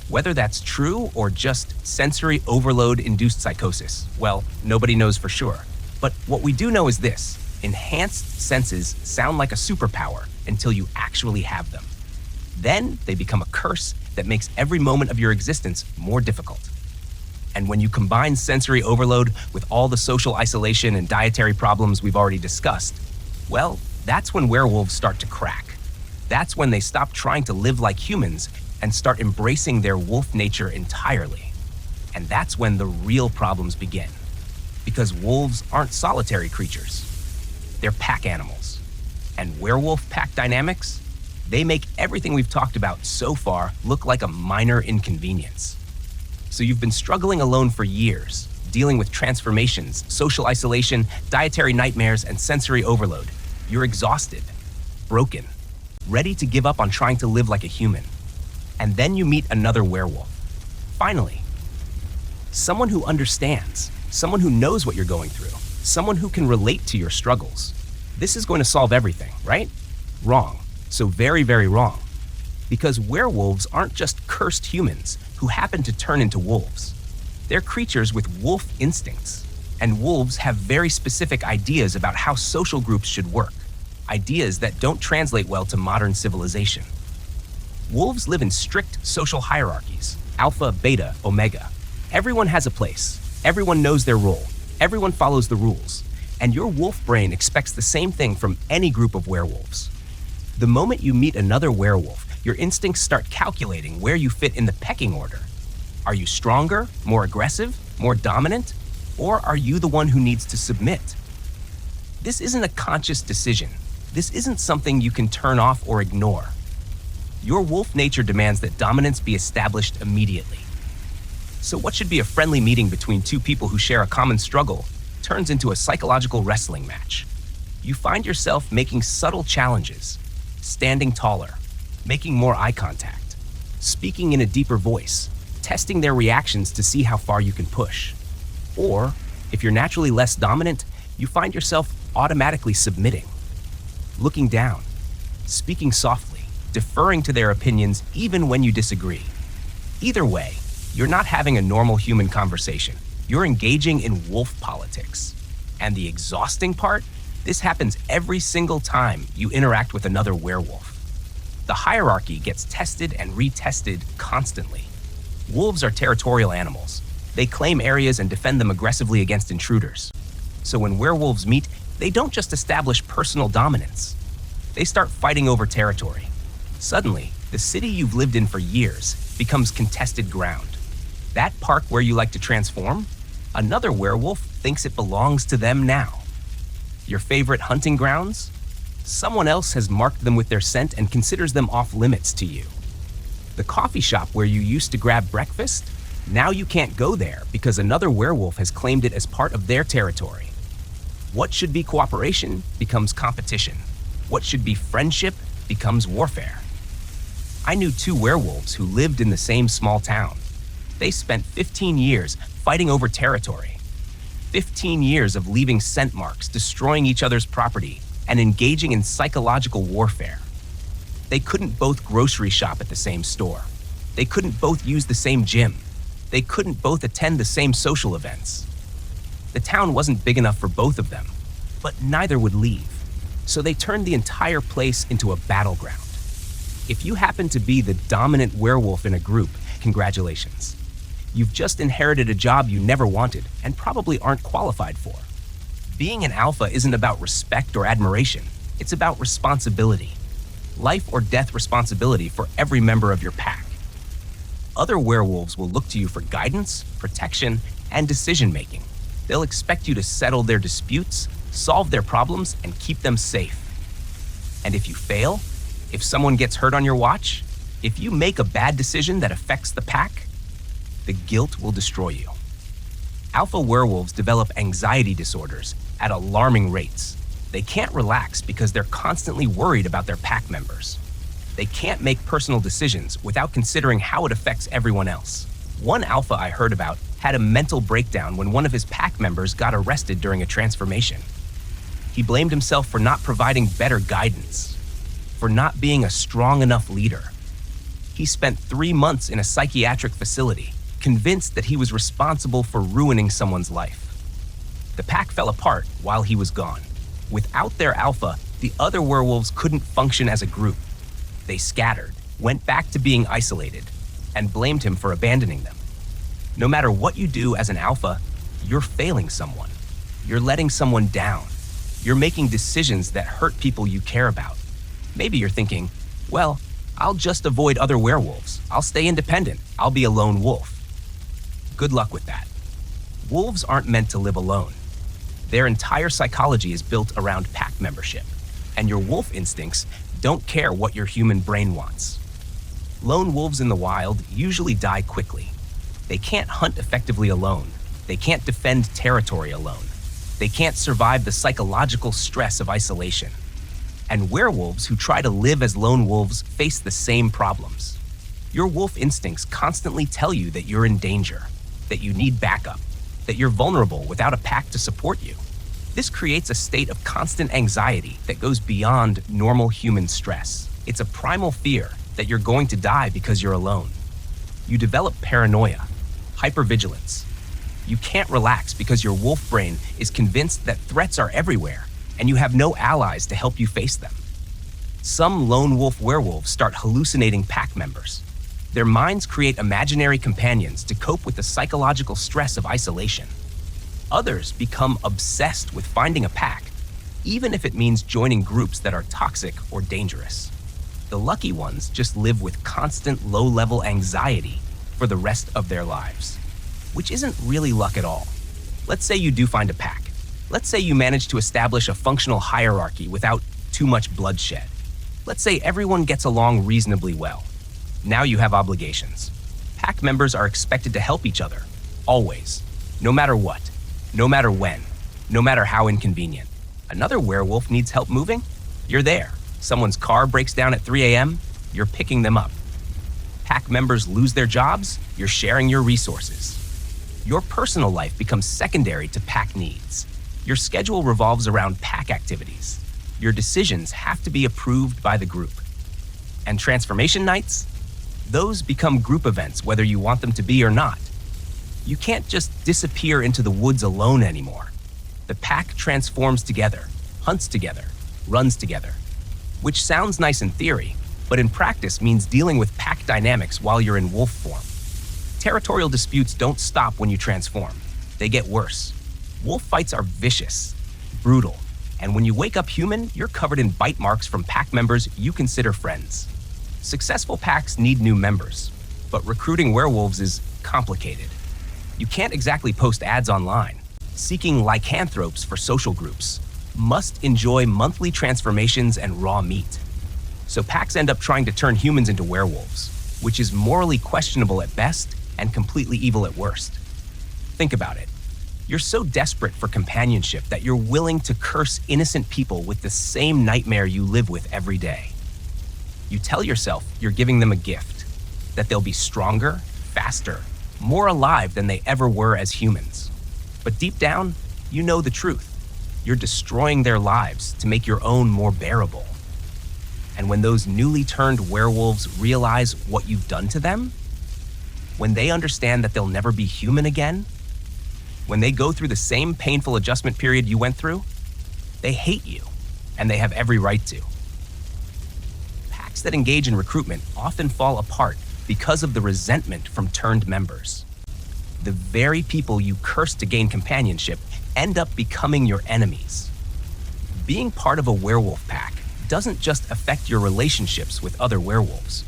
Whether that's true or just sensory overload-induced psychosis, well, nobody knows for sure. But what we do know is this: enhanced senses sound like a superpower until you actually have them. Then they become a curse that makes every moment of your existence more difficult. And when you combine sensory overload with all the social isolation and dietary problems we've already discussed, well, that's when werewolves start to crack. That's when they stop trying to live like humans and start embracing their wolf nature entirely. And that's when the real problems begin. Because wolves aren't solitary creatures. They're pack animals. And werewolf pack dynamics, they make everything we've talked about so far look like a minor inconvenience. So you've been struggling alone for years, dealing with transformations, social isolation, dietary nightmares, and sensory overload. You're exhausted, broken, ready to give up on trying to live like a human. And then you meet another werewolf. Finally, someone who understands, someone who knows what you're going through, someone who can relate to your struggles. This is going to solve everything, right? Wrong. So very, very wrong. Because werewolves aren't just cursed humans who happen to turn into wolves. They're creatures with wolf instincts. And wolves have very specific ideas about how social groups should work. Ideas that don't translate well to modern civilization. Wolves live in strict social hierarchies, alpha, beta, omega. Everyone has a place. Everyone knows their role. Everyone follows the rules. And your wolf brain expects the same thing from any group of werewolves. The moment you meet another werewolf, your instincts start calculating where you fit in the pecking order. Are you stronger, more aggressive, more dominant? Or are you the one who needs to submit? This isn't a conscious decision. This isn't something you can turn off or ignore. Your wolf nature demands that dominance be established immediately. So what should be a friendly meeting between two people who share a common struggle turns into a psychological wrestling match. You find yourself making subtle challenges, standing taller, making more eye contact, speaking in a deeper voice, testing their reactions to see how far you can push. Or, if you're naturally less dominant, you find yourself automatically submitting, looking down, speaking softly, deferring to their opinions even when you disagree. Either way, you're not having a normal human conversation. You're engaging in wolf politics. And the exhausting part? This happens every single time you interact with another werewolf. The hierarchy gets tested and retested constantly. Wolves are territorial animals. They claim areas and defend them aggressively against intruders. So when werewolves meet, they don't just establish personal dominance. They start fighting over territory. Suddenly, the city you've lived in for years becomes contested ground. That park where you like to transform? Another werewolf thinks it belongs to them now. Your favorite hunting grounds? Someone else has marked them with their scent and considers them off limits to you. The coffee shop where you used to grab breakfast? Now you can't go there because another werewolf has claimed it as part of their territory. What should be cooperation becomes competition. What should be friendship becomes warfare. I knew two werewolves who lived in the same small town. They spent 15 years fighting over territory. 15 years of leaving scent marks, destroying each other's property, and engaging in psychological warfare. They couldn't both grocery shop at the same store. They couldn't both use the same gym. They couldn't both attend the same social events. The town wasn't big enough for both of them, but neither would leave. So they turned the entire place into a battleground. If you happen to be the dominant werewolf in a group, congratulations. You've just inherited a job you never wanted and probably aren't qualified for. Being an alpha isn't about respect or admiration. It's about responsibility. Life or death responsibility for every member of your pack. Other werewolves will look to you for guidance, protection, and decision-making. They'll expect you to settle their disputes, solve their problems, and keep them safe. And if you fail, if someone gets hurt on your watch, if you make a bad decision that affects the pack, the guilt will destroy you. Alpha werewolves develop anxiety disorders at alarming rates. They can't relax because they're constantly worried about their pack members. They can't make personal decisions without considering how it affects everyone else. One alpha I heard about had a mental breakdown when one of his pack members got arrested during a transformation. He blamed himself for not providing better guidance, for not being a strong enough leader. He spent 3 months in a psychiatric facility, convinced that he was responsible for ruining someone's life. The pack fell apart while he was gone. Without their alpha, the other werewolves couldn't function as a group. They scattered, went back to being isolated, and blamed him for abandoning them. No matter what you do as an alpha, you're failing someone. You're letting someone down. You're making decisions that hurt people you care about. Maybe you're thinking, well, I'll just avoid other werewolves. I'll stay independent. I'll be a lone wolf. Good luck with that. Wolves aren't meant to live alone. Their entire psychology is built around pack membership, and your wolf instincts don't care what your human brain wants. Lone wolves in the wild usually die quickly. They can't hunt effectively alone. They can't defend territory alone. They can't survive the psychological stress of isolation. And werewolves who try to live as lone wolves face the same problems. Your wolf instincts constantly tell you that you're in danger, that you need backup, that you're vulnerable without a pack to support you. This creates a state of constant anxiety that goes beyond normal human stress. It's a primal fear that you're going to die because you're alone. You develop paranoia, hypervigilance. You can't relax because your wolf brain is convinced that threats are everywhere and you have no allies to help you face them. Some lone wolf werewolves start hallucinating pack members. Their minds create imaginary companions to cope with the psychological stress of isolation. Others become obsessed with finding a pack, even if it means joining groups that are toxic or dangerous. The lucky ones just live with constant low-level anxiety for the rest of their lives, which isn't really luck at all. Let's say you do find a pack. Let's say you manage to establish a functional hierarchy without too much bloodshed. Let's say everyone gets along reasonably well. Now you have obligations. Pack members are expected to help each other, always, no matter what, no matter when, no matter how inconvenient. Another werewolf needs help moving? You're there. Someone's car breaks down at 3 a.m., you're picking them up. pack members lose their jobs, you're sharing your resources. Your personal life becomes secondary to pack needs. Your schedule revolves around pack activities. Your decisions have to be approved by the group. And transformation nights? Those become group events whether you want them to be or not. You can't just disappear into the woods alone anymore. The pack transforms together, hunts together, runs together. Which sounds nice in theory, but in practice means dealing with pack dynamics while you're in wolf form. Territorial disputes don't stop when you transform. They get worse. Wolf fights are vicious, brutal, and when you wake up human, you're covered in bite marks from pack members you consider friends. Successful packs need new members, but recruiting werewolves is complicated. You can't exactly post ads online. Seeking lycanthropes for social groups must enjoy monthly transformations and raw meat. So packs end up trying to turn humans into werewolves, which is morally questionable at best and completely evil at worst. Think about it. You're so desperate for companionship that you're willing to curse innocent people with the same nightmare you live with every day. You tell yourself you're giving them a gift, that they'll be stronger, faster, more alive than they ever were as humans. But deep down, you know the truth. You're destroying their lives to make your own more bearable. And when those newly turned werewolves realize what you've done to them, when they understand that they'll never be human again, when they go through the same painful adjustment period you went through, they hate you, and they have every right to. Packs that engage in recruitment often fall apart because of the resentment from turned members. The very people you curse to gain companionship end up becoming your enemies. Being part of a werewolf pack doesn't just affect your relationships with other werewolves.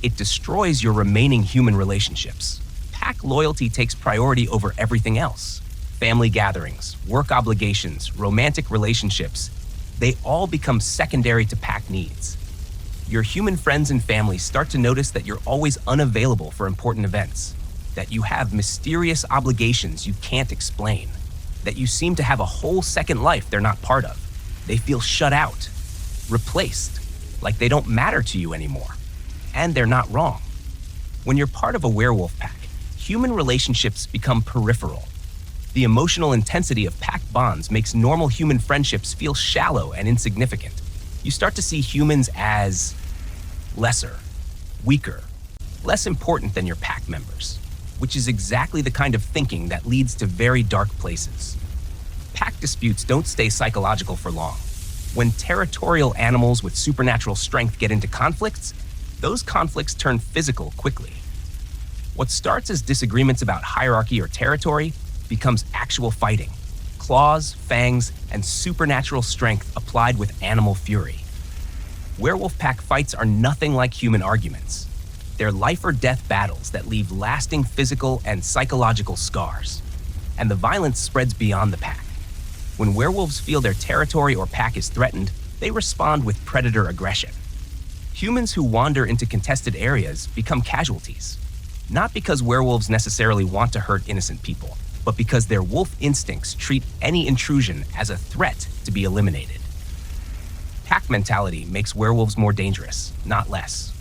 It destroys your remaining human relationships. Pack loyalty takes priority over everything else. Family gatherings, work obligations, romantic relationships, they all become secondary to pack needs. Your human friends and family start to notice that you're always unavailable for important events, that you have mysterious obligations you can't explain, that you seem to have a whole second life they're not part of. They feel shut out, replaced, like they don't matter to you anymore. And they're not wrong. When you're part of a werewolf pack, human relationships become peripheral. The emotional intensity of pack bonds makes normal human friendships feel shallow and insignificant. You start to see humans as lesser, weaker, less important than your pack members, which is exactly the kind of thinking that leads to very dark places. Pack disputes don't stay psychological for long. When territorial animals with supernatural strength get into conflicts, those conflicts turn physical quickly. What starts as disagreements about hierarchy or territory becomes actual fighting. Claws, fangs, and supernatural strength applied with animal fury. Werewolf pack fights are nothing like human arguments. They're life or death battles that leave lasting physical and psychological scars. And the violence spreads beyond the pack. When werewolves feel their territory or pack is threatened, they respond with predator aggression. Humans who wander into contested areas become casualties, not because werewolves necessarily want to hurt innocent people, but because their wolf instincts treat any intrusion as a threat to be eliminated. Pack mentality makes werewolves more dangerous, not less.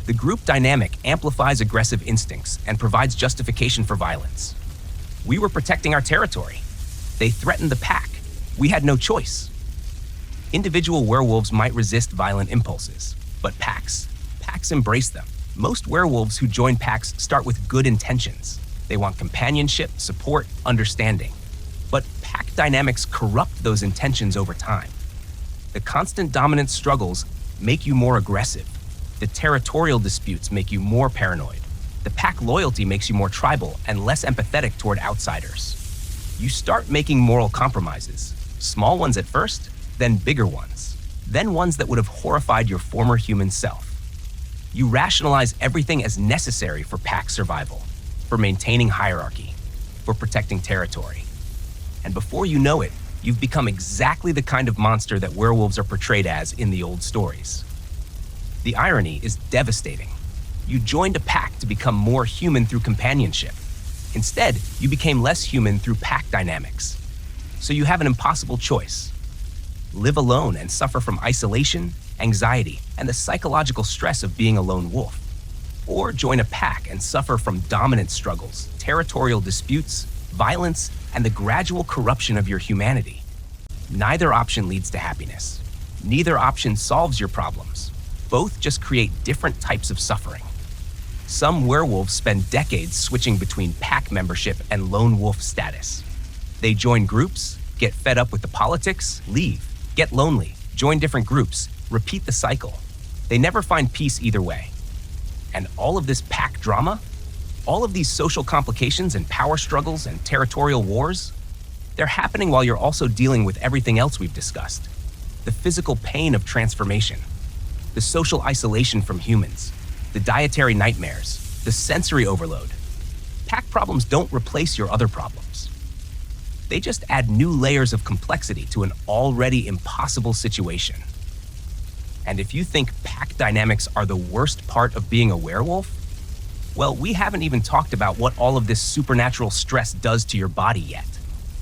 The group dynamic amplifies aggressive instincts and provides justification for violence. We were protecting our territory. They threatened the pack. We had no choice. Individual werewolves might resist violent impulses, but packs embrace them. Most werewolves who join packs start with good intentions. They want companionship, support, understanding. But pack dynamics corrupt those intentions over time. The constant dominance struggles make you more aggressive. The territorial disputes make you more paranoid. The pack loyalty makes you more tribal and less empathetic toward outsiders. You start making moral compromises, small ones at first, then bigger ones, then ones that would have horrified your former human self. You rationalize everything as necessary for pack survival, for maintaining hierarchy, for protecting territory. And before you know it, you've become exactly the kind of monster that werewolves are portrayed as in the old stories. The irony is devastating. You joined a pack to become more human through companionship. Instead, you became less human through pack dynamics. So you have an impossible choice. Live alone and suffer from isolation, anxiety, and the psychological stress of being a lone wolf. or join a pack and suffer from dominance struggles, territorial disputes, violence, and the gradual corruption of your humanity. Neither option leads to happiness. Neither option solves your problems. Both just create different types of suffering. Some werewolves spend decades switching between pack membership and lone wolf status. They join groups, get fed up with the politics, leave, get lonely, join different groups, repeat the cycle. They never find peace either way. And all of this pack drama, all of these social complications and power struggles and territorial wars, they're happening while you're also dealing with everything else we've discussed. The physical pain of transformation, the social isolation from humans, the dietary nightmares, the sensory overload. Pack problems don't replace your other problems. They just add new layers of complexity to an already impossible situation. And if you think pack dynamics are the worst part of being a werewolf, well, we haven't even talked about what all of this supernatural stress does to your body yet.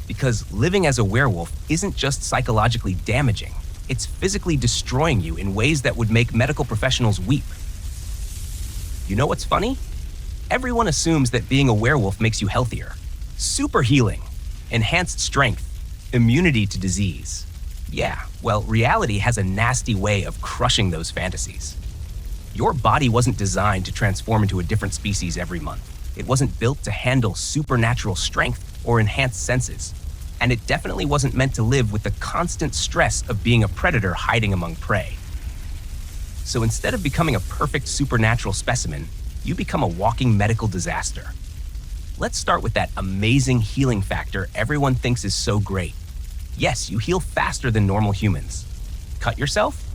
Because living as a werewolf isn't just psychologically damaging, it's physically destroying you in ways that would make medical professionals weep. You know what's funny? Everyone assumes that being a werewolf makes you healthier. Super healing, enhanced strength, immunity to disease. Yeah, well, reality has a nasty way of crushing those fantasies. Your body wasn't designed to transform into a different species every month. It wasn't built to handle supernatural strength or enhanced senses. And it definitely wasn't meant to live with the constant stress of being a predator hiding among prey. So instead of becoming a perfect supernatural specimen, you become a walking medical disaster. Let's start with that amazing healing factor everyone thinks is so great. Yes, you heal faster than normal humans. Cut yourself?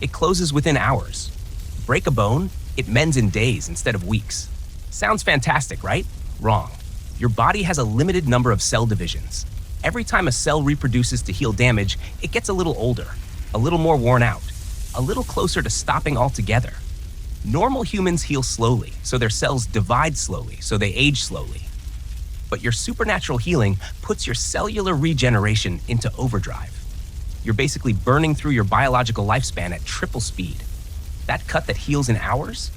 It closes within hours. Break a bone? It mends in days instead of weeks. Sounds fantastic, right? Wrong. Your body has a limited number of cell divisions. Every time a cell reproduces to heal damage, it gets a little older, a little more worn out, a little closer to stopping altogether. Normal humans heal slowly, so their cells divide slowly, so they age slowly. But your supernatural healing puts your cellular regeneration into overdrive. You're basically burning through your biological lifespan at triple speed. That cut that heals in hours,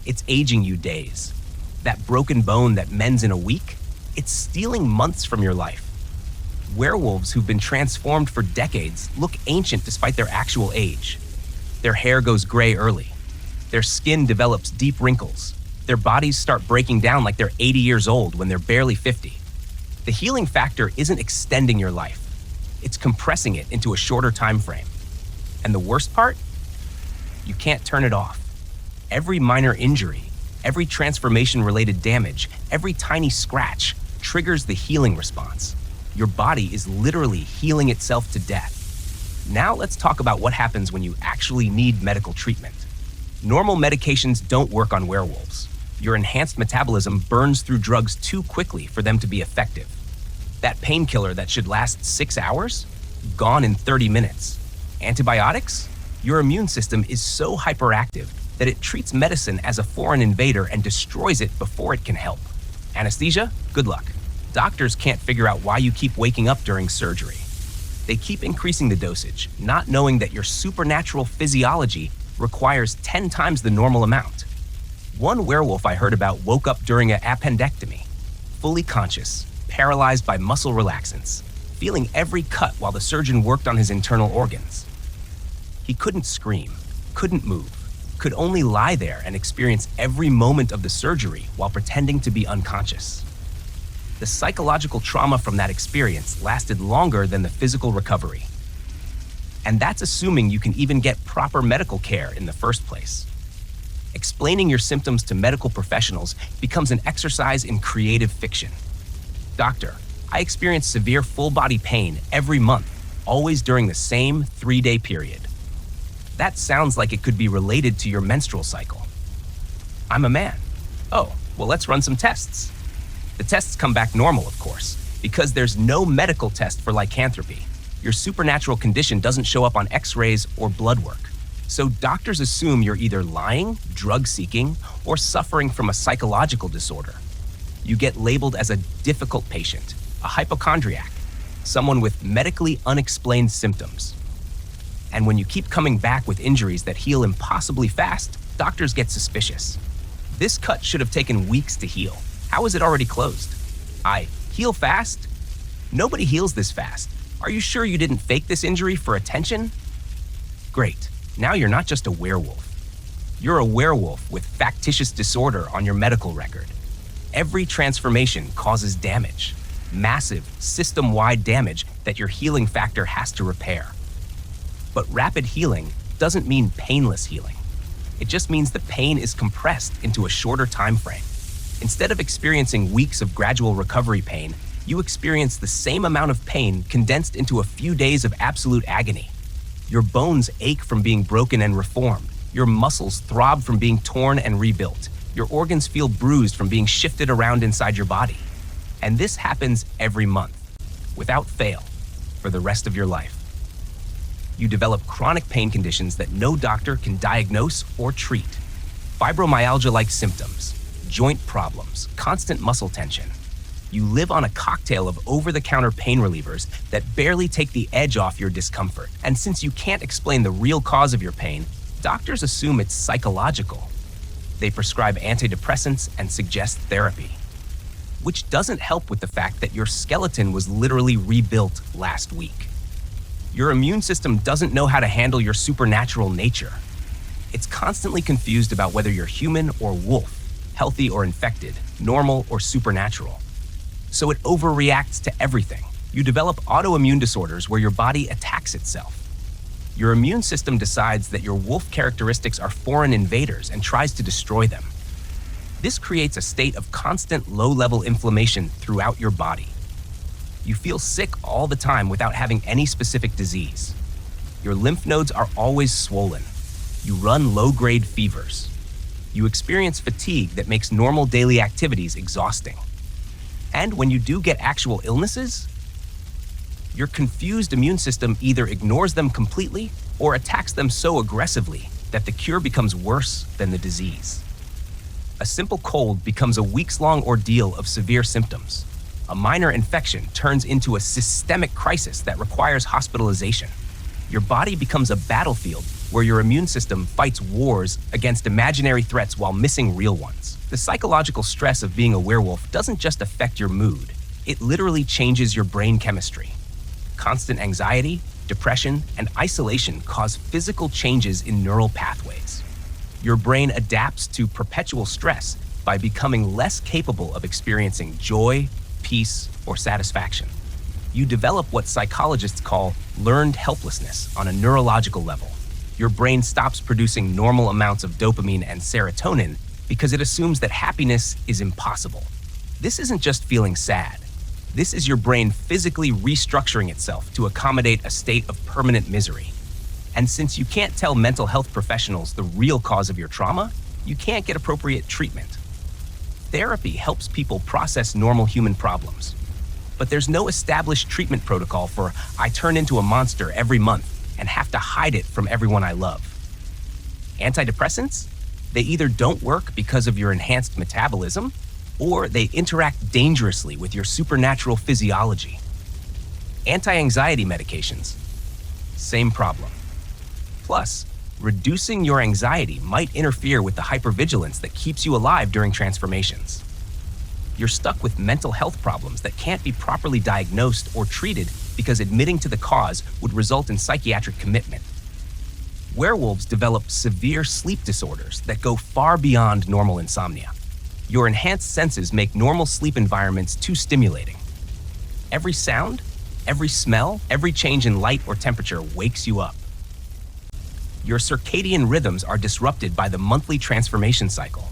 it's aging you days. That broken bone that mends in a week, it's stealing months from your life. Werewolves who've been transformed for decades look ancient despite their actual age. Their hair goes gray early. Their skin develops deep wrinkles. Their bodies start breaking down like they're 80 years old when they're barely 50. The healing factor isn't extending your life. It's compressing it into a shorter time frame. And the worst part? You can't turn it off. Every minor injury, every transformation-related damage, every tiny scratch triggers the healing response. Your body is literally healing itself to death. Now let's talk about what happens when you actually need medical treatment. Normal medications don't work on werewolves. Your enhanced metabolism burns through drugs too quickly for them to be effective. That painkiller that should last 6 hours? Gone in 30 minutes. Antibiotics? Your immune system is so hyperactive that it treats medicine as a foreign invader and destroys it before it can help. Anesthesia? Good luck. Doctors can't figure out why you keep waking up during surgery. They keep increasing the dosage, not knowing that your supernatural physiology requires 10 times the normal amount. One werewolf I heard about woke up during an appendectomy, fully conscious, paralyzed by muscle relaxants, feeling every cut while the surgeon worked on his internal organs. He couldn't scream, couldn't move, could only lie there and experience every moment of the surgery while pretending to be unconscious. The psychological trauma from that experience lasted longer than the physical recovery. And that's assuming you can even get proper medical care in the first place. Explaining your symptoms to medical professionals becomes an exercise in creative fiction. Doctor, I experience severe full-body pain every month, always during the same 3-day period. That sounds like it could be related to your menstrual cycle. I'm a man. Oh, well, let's run some tests. The tests come back normal, of course, because there's no medical test for lycanthropy. Your supernatural condition doesn't show up on x-rays or blood work. So doctors assume you're either lying, drug-seeking, or suffering from a psychological disorder. You get labeled as a difficult patient, a hypochondriac, someone with medically unexplained symptoms. And when you keep coming back with injuries that heal impossibly fast, doctors get suspicious. This cut should have taken weeks to heal. How is it already closed? I heal fast? Nobody heals this fast. Are you sure you didn't fake this injury for attention? Great. Now you're not just a werewolf. You're a werewolf with factitious disorder on your medical record. Every transformation causes damage. Massive, system-wide damage that your healing factor has to repair. But rapid healing doesn't mean painless healing. It just means the pain is compressed into a shorter time frame. Instead of experiencing weeks of gradual recovery pain, you experience the same amount of pain condensed into a few days of absolute agony. Your bones ache from being broken and reformed. Your muscles throb from being torn and rebuilt. Your organs feel bruised from being shifted around inside your body. And this happens every month, without fail, for the rest of your life. You develop chronic pain conditions that no doctor can diagnose or treat. Fibromyalgia-like symptoms, joint problems, constant muscle tension. You live on a cocktail of over-the-counter pain relievers that barely take the edge off your discomfort. And since you can't explain the real cause of your pain, doctors assume it's psychological. They prescribe antidepressants and suggest therapy, which doesn't help with the fact that your skeleton was literally rebuilt last week. Your immune system doesn't know how to handle your supernatural nature. It's constantly confused about whether you're human or wolf, healthy or infected, normal or supernatural. So it overreacts to everything. You develop autoimmune disorders where your body attacks itself. Your immune system decides that your wolf characteristics are foreign invaders and tries to destroy them. This creates a state of constant low-level inflammation throughout your body. You feel sick all the time without having any specific disease. Your lymph nodes are always swollen. You run low-grade fevers. You experience fatigue that makes normal daily activities exhausting. And when you do get actual illnesses, your confused immune system either ignores them completely or attacks them so aggressively that the cure becomes worse than the disease. A simple cold becomes a weeks-long ordeal of severe symptoms. A minor infection turns into a systemic crisis that requires hospitalization. Your body becomes a battlefield where your immune system fights wars against imaginary threats while missing real ones. The psychological stress of being a werewolf doesn't just affect your mood, it literally changes your brain chemistry. Constant anxiety, depression, and isolation cause physical changes in neural pathways. Your brain adapts to perpetual stress by becoming less capable of experiencing joy, peace, or satisfaction. You develop what psychologists call learned helplessness on a neurological level. Your brain stops producing normal amounts of dopamine and serotonin because it assumes that happiness is impossible. This isn't just feeling sad. This is your brain physically restructuring itself to accommodate a state of permanent misery. And since you can't tell mental health professionals the real cause of your trauma, you can't get appropriate treatment. Therapy helps people process normal human problems. But there's no established treatment protocol for I turn into a monster every month and have to hide it from everyone I love. Antidepressants? They either don't work because of your enhanced metabolism, or they interact dangerously with your supernatural physiology. Anti-anxiety medications? Same problem. Plus, reducing your anxiety might interfere with the hypervigilance that keeps you alive during transformations. You're stuck with mental health problems that can't be properly diagnosed or treated because admitting to the cause would result in psychiatric commitment. Werewolves develop severe sleep disorders that go far beyond normal insomnia. Your enhanced senses make normal sleep environments too stimulating. Every sound, every smell, every change in light or temperature wakes you up. Your circadian rhythms are disrupted by the monthly transformation cycle.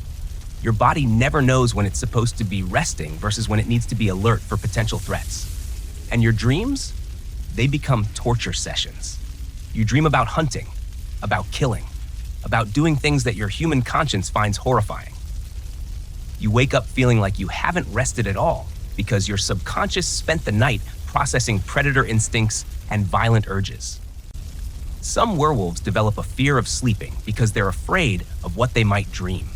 Your body never knows when it's supposed to be resting versus when it needs to be alert for potential threats. And your dreams? They become torture sessions. You dream about hunting, about killing, about doing things that your human conscience finds horrifying. You wake up feeling like you haven't rested at all because your subconscious spent the night processing predator instincts and violent urges. Some werewolves develop a fear of sleeping because they're afraid of what they might dream.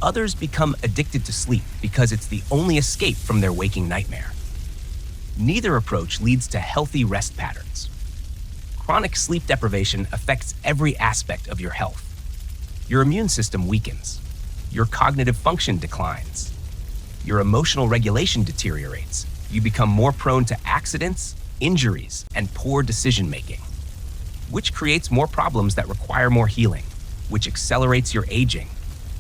Others become addicted to sleep because it's the only escape from their waking nightmare. Neither approach leads to healthy rest patterns. Chronic sleep deprivation affects every aspect of your health. Your immune system weakens. your cognitive function declines. Your emotional regulation deteriorates. You become more prone to accidents, injuries, and poor decision-making, which creates more problems that require more healing, which accelerates your aging,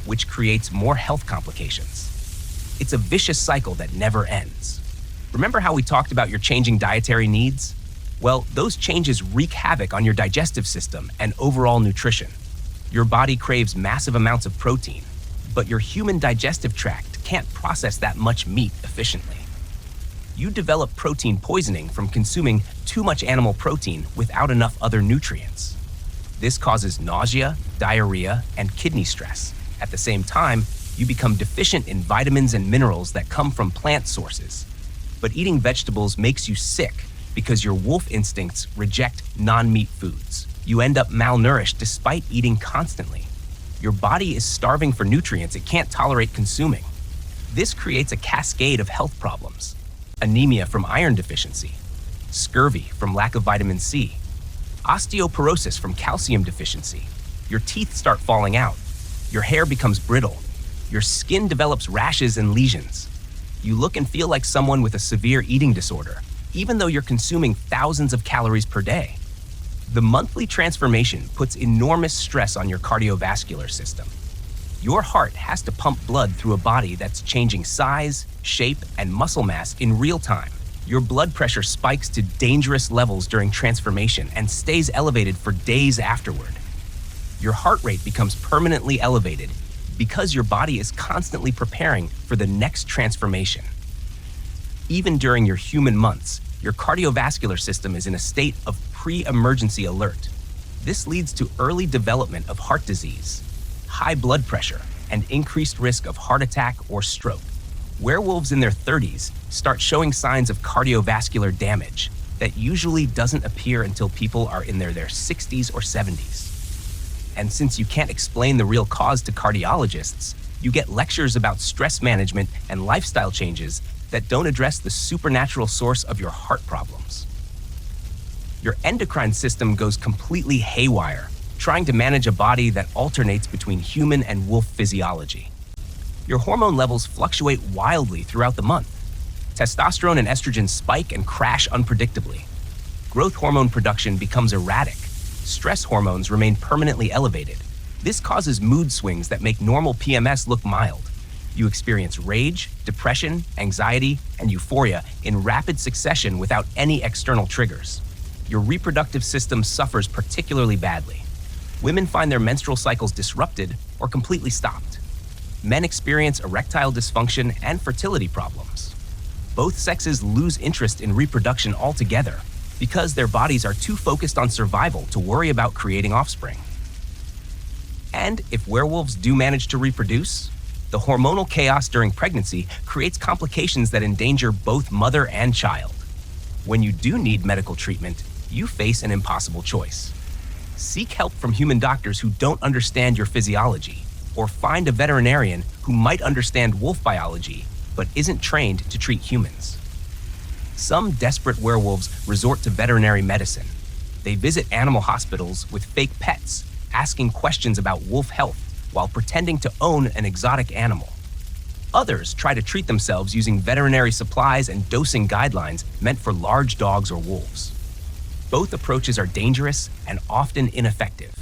which creates more health complications. It's a vicious cycle that never ends. Remember how we talked about your changing dietary needs? Well, those changes wreak havoc on your digestive system and overall nutrition. Your body craves massive amounts of protein, but your human digestive tract can't process that much meat efficiently. You develop protein poisoning from consuming too much animal protein without enough other nutrients. This causes nausea, diarrhea, and kidney stress. At the same time, you become deficient in vitamins and minerals that come from plant sources. But eating vegetables makes you sick because your wolf instincts reject non-meat foods. You end up malnourished despite eating constantly. Your body is starving for nutrients it can't tolerate consuming. This creates a cascade of health problems. Anemia from iron deficiency, scurvy from lack of vitamin C, osteoporosis from calcium deficiency. Your teeth start falling out. Your hair becomes brittle. Your skin develops rashes and lesions. You look and feel like someone with a severe eating disorder, even though you're consuming thousands of calories per day. The monthly transformation puts enormous stress on your cardiovascular system. Your heart has to pump blood through a body that's changing size, shape, and muscle mass in real time. Your blood pressure spikes to dangerous levels during transformation and stays elevated for days afterward. Your heart rate becomes permanently elevated because your body is constantly preparing for the next transformation. Even during your human months, your cardiovascular system is in a state of pre-emergency alert. This leads to early development of heart disease, high blood pressure, and increased risk of heart attack or stroke. Werewolves in their 30s start showing signs of cardiovascular damage that usually doesn't appear until people are in their 60s or 70s. And since you can't explain the real cause to cardiologists, you get lectures about stress management and lifestyle changes that don't address the supernatural source of your heart problems. Your endocrine system goes completely haywire, trying to manage a body that alternates between human and wolf physiology. Your hormone levels fluctuate wildly throughout the month. Testosterone and estrogen spike and crash unpredictably. Growth hormone production becomes erratic. Stress hormones remain permanently elevated. This causes mood swings that make normal PMS look mild. You experience rage, depression, anxiety, and euphoria in rapid succession without any external triggers. Your reproductive system suffers particularly badly. Women find their menstrual cycles disrupted or completely stopped. Men experience erectile dysfunction and fertility problems. Both sexes lose interest in reproduction altogether because their bodies are too focused on survival to worry about creating offspring. And if werewolves do manage to reproduce, the hormonal chaos during pregnancy creates complications that endanger both mother and child. When you do need medical treatment, you face an impossible choice. Seek help from human doctors who don't understand your physiology, or find a veterinarian who might understand wolf biology but isn't trained to treat humans. Some desperate werewolves resort to veterinary medicine. They visit animal hospitals with fake pets, asking questions about wolf health while pretending to own an exotic animal. Others try to treat themselves using veterinary supplies and dosing guidelines meant for large dogs or wolves. Both approaches are dangerous and often ineffective.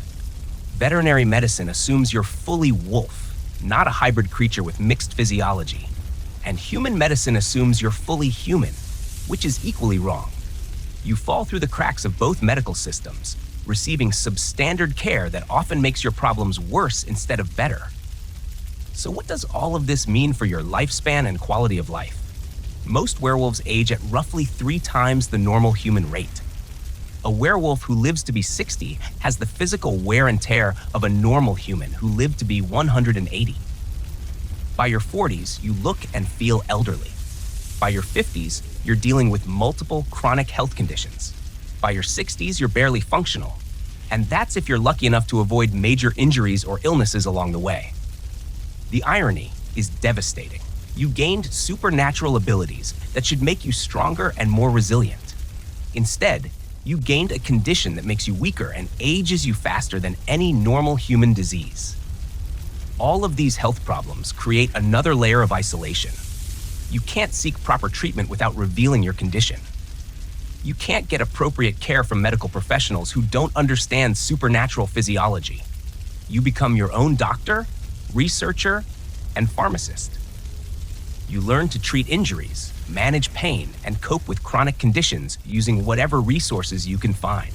Veterinary medicine assumes you're fully wolf, not a hybrid creature with mixed physiology. And human medicine assumes you're fully human, which is equally wrong. You fall through the cracks of both medical systems, receiving substandard care that often makes your problems worse instead of better. So what does all of this mean for your lifespan and quality of life? Most werewolves age at roughly 3 times the normal human rate. A werewolf who lives to be 60 has the physical wear and tear of a normal human who lived to be 180. By your 40s, you look and feel elderly. By your 50s, you're dealing with multiple chronic health conditions. By your 60s, you're barely functional. And that's if you're lucky enough to avoid major injuries or illnesses along the way. The irony is devastating. You gained supernatural abilities that should make you stronger and more resilient. Instead, you gained a condition that makes you weaker and ages you faster than any normal human disease. All of these health problems create another layer of isolation. You can't seek proper treatment without revealing your condition. You can't get appropriate care from medical professionals who don't understand supernatural physiology. You become your own doctor, researcher, and pharmacist. You learn to treat injuries, manage pain, and cope with chronic conditions using whatever resources you can find.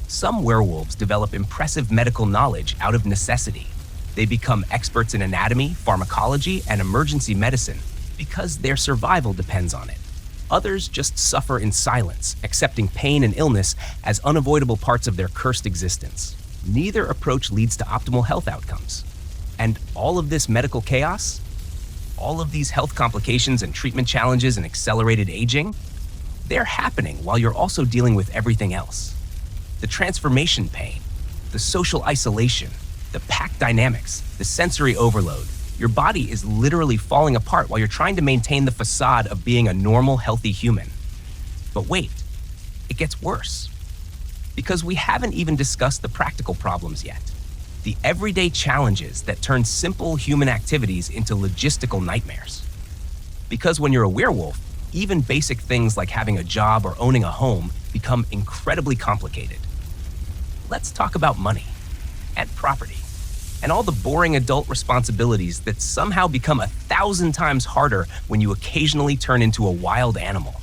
Some werewolves develop impressive medical knowledge out of necessity. They become experts in anatomy, pharmacology, and emergency medicine because their survival depends on it. Others just suffer in silence, accepting pain and illness as unavoidable parts of their cursed existence. Neither approach leads to optimal health outcomes. And all of this medical chaos, all of these health complications and treatment challenges and accelerated aging, they're happening while you're also dealing with everything else. The transformation pain, the social isolation, the pack dynamics, the sensory overload. Your body is literally falling apart while you're trying to maintain the facade of being a normal, healthy human. But wait, it gets worse. Because we haven't even discussed the practical problems yet. The everyday challenges that turn simple human activities into logistical nightmares. Because when you're a werewolf, even basic things like having a job or owning a home become incredibly complicated. Let's talk about money and property and all the boring adult responsibilities that somehow become 1,000 times harder when you occasionally turn into a wild animal.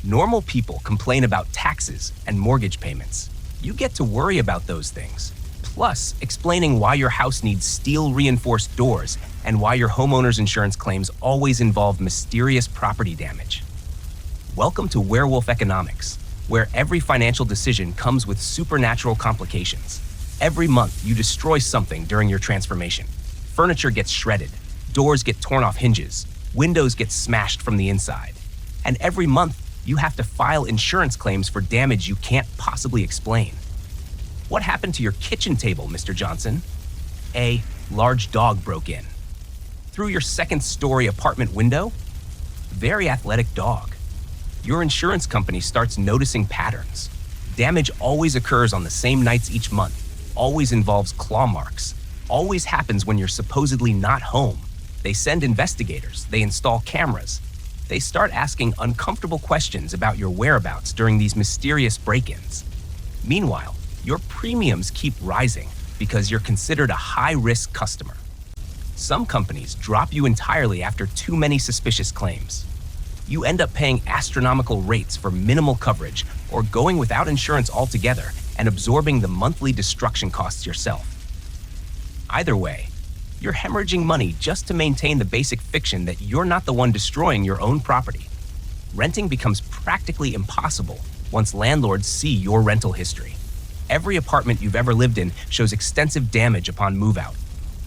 Normal people complain about taxes and mortgage payments. You get to worry about those things, plus explaining why your house needs steel-reinforced doors and why your homeowner's insurance claims always involve mysterious property damage. Welcome to Werewolf Economics, where every financial decision comes with supernatural complications. Every month, you destroy something during your transformation. Furniture gets shredded, doors get torn off hinges, windows get smashed from the inside. And every month, you have to file insurance claims for damage you can't possibly explain. What happened to your kitchen table, Mr. Johnson? A large dog broke in. Through your second-story apartment window? Very athletic dog. Your insurance company starts noticing patterns. Damage always occurs on the same nights each month, always involves claw marks, always happens when you're supposedly not home. They send investigators, they install cameras. They start asking uncomfortable questions about your whereabouts during these mysterious break-ins. Meanwhile, your premiums keep rising because you're considered a high-risk customer. Some companies drop you entirely after too many suspicious claims. You end up paying astronomical rates for minimal coverage or going without insurance altogether and absorbing the monthly destruction costs yourself. Either way, you're hemorrhaging money just to maintain the basic fiction that you're not the one destroying your own property. Renting becomes practically impossible once landlords see your rental history. Every apartment you've ever lived in shows extensive damage upon move-out.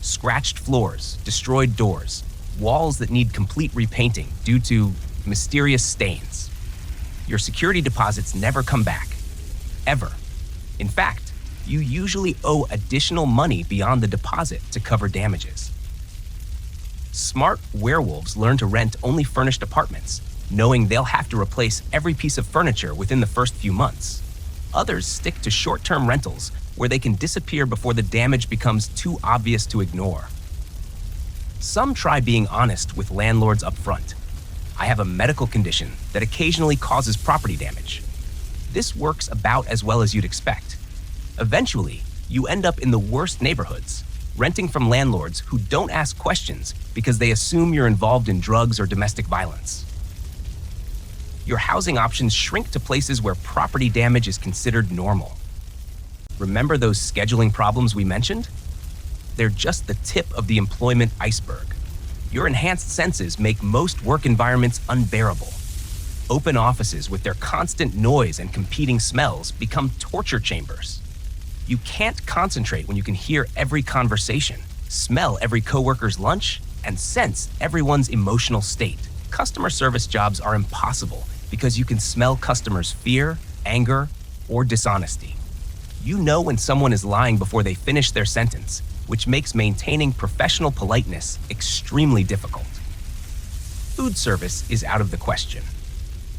Scratched floors, destroyed doors, walls that need complete repainting due to mysterious stains. Your security deposits never come back. Ever. In fact, you usually owe additional money beyond the deposit to cover damages. Smart werewolves learn to rent only furnished apartments, knowing they'll have to replace every piece of furniture within the first few months. Others stick to short-term rentals where they can disappear before the damage becomes too obvious to ignore. Some try being honest with landlords up front. I have a medical condition that occasionally causes property damage. This works about as well as you'd expect. Eventually, you end up in the worst neighborhoods, renting from landlords who don't ask questions because they assume you're involved in drugs or domestic violence. Your housing options shrink to places where property damage is considered normal. Remember those scheduling problems we mentioned? They're just the tip of the employment iceberg. Your enhanced senses make most work environments unbearable. Open offices with their constant noise and competing smells become torture chambers. You can't concentrate when you can hear every conversation, smell every coworker's lunch, and sense everyone's emotional state. Customer service jobs are impossible because you can smell customers' fear, anger, or dishonesty. You know when someone is lying before they finish their sentence, which makes maintaining professional politeness extremely difficult. Food service is out of the question.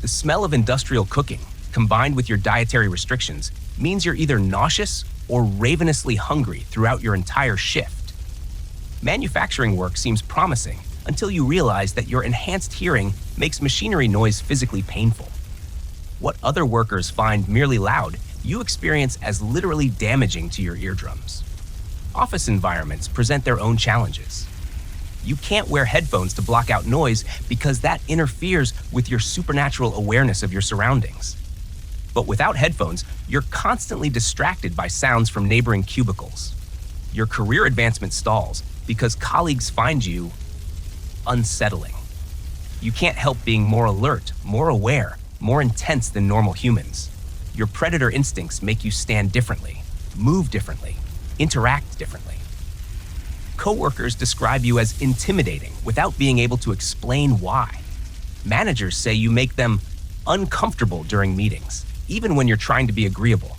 The smell of industrial cooking, combined with your dietary restrictions, means you're either nauseous or ravenously hungry throughout your entire shift. Manufacturing work seems promising until you realize that your enhanced hearing makes machinery noise physically painful. What other workers find merely loud, you experience as literally damaging to your eardrums. Office environments present their own challenges. You can't wear headphones to block out noise because that interferes with your supernatural awareness of your surroundings. But without headphones, you're constantly distracted by sounds from neighboring cubicles. Your career advancement stalls because colleagues find you unsettling. You can't help being more alert, more aware, more intense than normal humans. Your predator instincts make you stand differently, move differently, interact differently. Coworkers describe you as intimidating without being able to explain why. Managers say you make them uncomfortable during meetings, even when you're trying to be agreeable.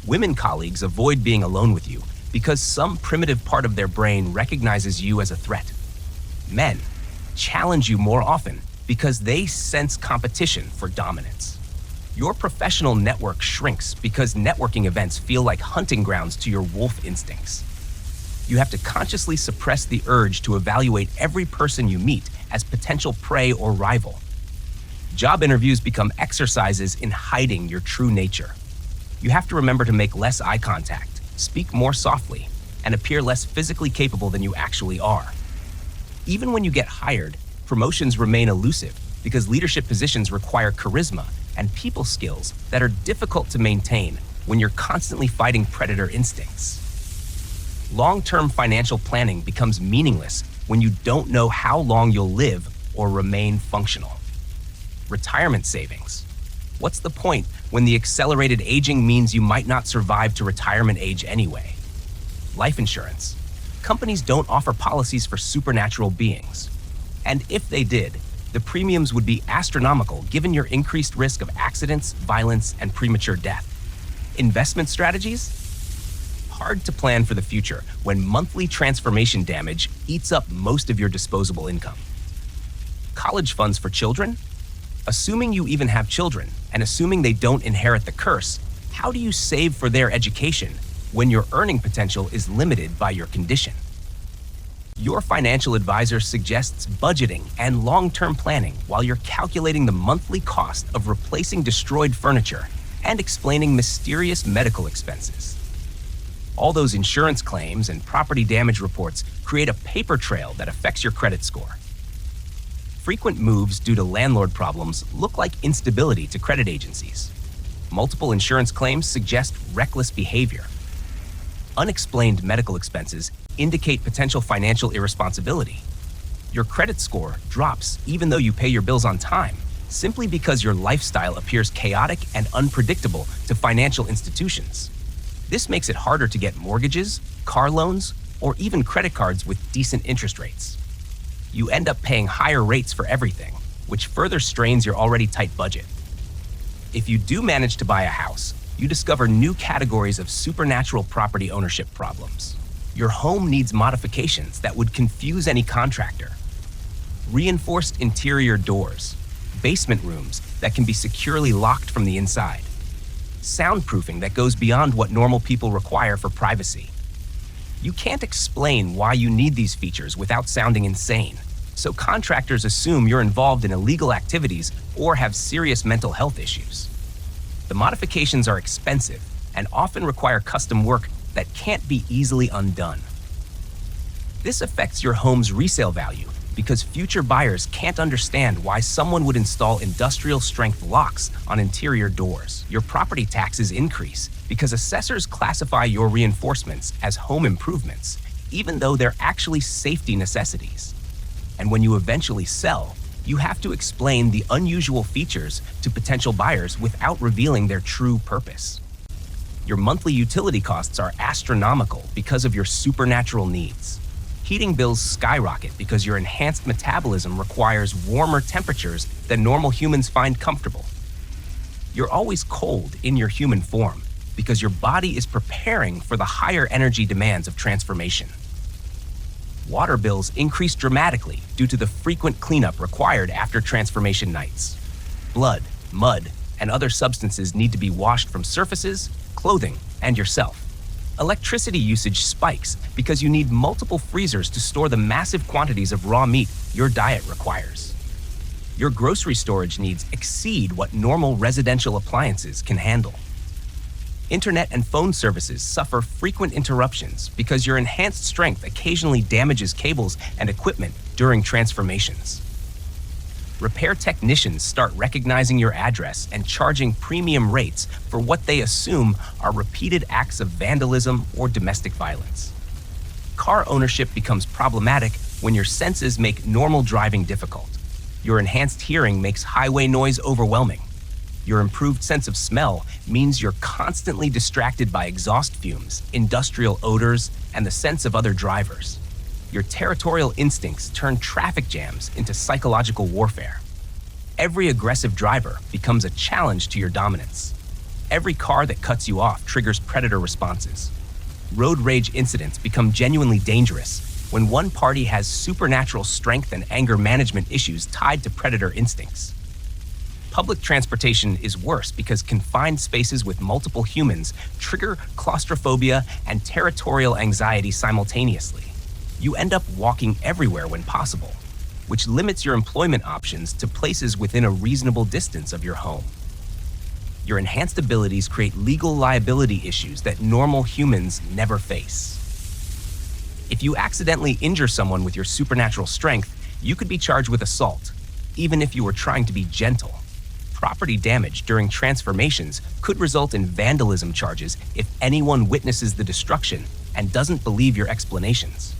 Women colleagues avoid being alone with you because some primitive part of their brain recognizes you as a threat. Men challenge you more often because they sense competition for dominance. Your professional network shrinks because networking events feel like hunting grounds to your wolf instincts. You have to consciously suppress the urge to evaluate every person you meet as potential prey or rival. Job interviews become exercises in hiding your true nature. You have to remember to make less eye contact, speak more softly, and appear less physically capable than you actually are. Even when you get hired, promotions remain elusive because leadership positions require charisma and people skills that are difficult to maintain when you're constantly fighting predator instincts. Long-term financial planning becomes meaningless when you don't know how long you'll live or remain functional. Retirement savings. What's the point when the accelerated aging means you might not survive to retirement age anyway? Life insurance. Companies don't offer policies for supernatural beings. And if they did, the premiums would be astronomical given your increased risk of accidents, violence, and premature death. Investment strategies? Hard to plan for the future when monthly transformation damage eats up most of your disposable income. College funds for children? Assuming you even have children, and assuming they don't inherit the curse, how do you save for their education when your earning potential is limited by your condition? Your financial advisor suggests budgeting and long-term planning while you're calculating the monthly cost of replacing destroyed furniture and explaining mysterious medical expenses. All those insurance claims and property damage reports create a paper trail that affects your credit score. Frequent moves due to landlord problems look like instability to credit agencies. Multiple insurance claims suggest reckless behavior. Unexplained medical expenses indicate potential financial irresponsibility. Your credit score drops even though you pay your bills on time, simply because your lifestyle appears chaotic and unpredictable to financial institutions. This makes it harder to get mortgages, car loans, or even credit cards with decent interest rates. You end up paying higher rates for everything, which further strains your already tight budget. If you do manage to buy a house, you discover new categories of supernatural property ownership problems. Your home needs modifications that would confuse any contractor. Reinforced interior doors, basement rooms that can be securely locked from the inside, soundproofing that goes beyond what normal people require for privacy. You can't explain why you need these features without sounding insane, so contractors assume you're involved in illegal activities or have serious mental health issues. The modifications are expensive and often require custom work that can't be easily undone. This affects your home's resale value because future buyers can't understand why someone would install industrial-strength locks on interior doors. Your property taxes increase because assessors classify your reinforcements as home improvements, even though they're actually safety necessities. And when you eventually sell, you have to explain the unusual features to potential buyers without revealing their true purpose. Your monthly utility costs are astronomical because of your supernatural needs. Heating bills skyrocket because your enhanced metabolism requires warmer temperatures than normal humans find comfortable. You're always cold in your human form because your body is preparing for the higher energy demands of transformation. Water bills increase dramatically due to the frequent cleanup required after transformation nights. Blood, mud, and other substances need to be washed from surfaces, clothing, and yourself. Electricity usage spikes because you need multiple freezers to store the massive quantities of raw meat your diet requires. Your grocery storage needs exceed what normal residential appliances can handle. Internet and phone services suffer frequent interruptions because your enhanced strength occasionally damages cables and equipment during transformations. Repair technicians start recognizing your address and charging premium rates for what they assume are repeated acts of vandalism or domestic violence. Car ownership becomes problematic when your senses make normal driving difficult. Your enhanced hearing makes highway noise overwhelming. Your improved sense of smell means you're constantly distracted by exhaust fumes, industrial odors, and the scents of other drivers. Your territorial instincts turn traffic jams into psychological warfare. Every aggressive driver becomes a challenge to your dominance. Every car that cuts you off triggers predator responses. Road rage incidents become genuinely dangerous when one party has supernatural strength and anger management issues tied to predator instincts. Public transportation is worse because confined spaces with multiple humans trigger claustrophobia and territorial anxiety simultaneously. You end up walking everywhere when possible, which limits your employment options to places within a reasonable distance of your home. Your enhanced abilities create legal liability issues that normal humans never face. If you accidentally injure someone with your supernatural strength, you could be charged with assault, even if you were trying to be gentle. Property damage during transformations could result in vandalism charges if anyone witnesses the destruction and doesn't believe your explanations.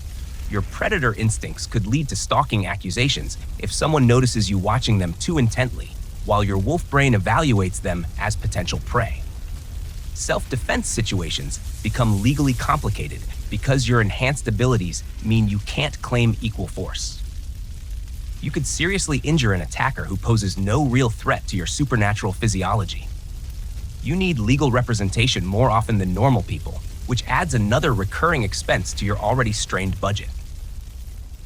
Your predator instincts could lead to stalking accusations if someone notices you watching them too intently, while your wolf brain evaluates them as potential prey. Self-defense situations become legally complicated because your enhanced abilities mean you can't claim equal force. You could seriously injure an attacker who poses no real threat to your supernatural physiology. You need legal representation more often than normal people, which adds another recurring expense to your already strained budget.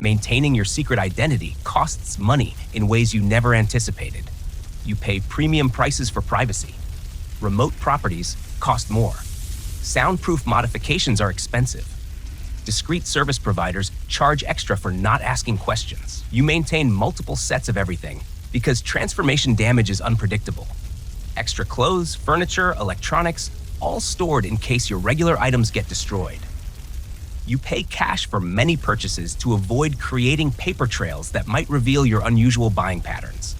Maintaining your secret identity costs money in ways you never anticipated. You pay premium prices for privacy. Remote properties cost more. Soundproof modifications are expensive. Discrete service providers charge extra for not asking questions. You maintain multiple sets of everything because transformation damage is unpredictable. Extra clothes, furniture, electronics, all stored in case your regular items get destroyed. You pay cash for many purchases to avoid creating paper trails that might reveal your unusual buying patterns.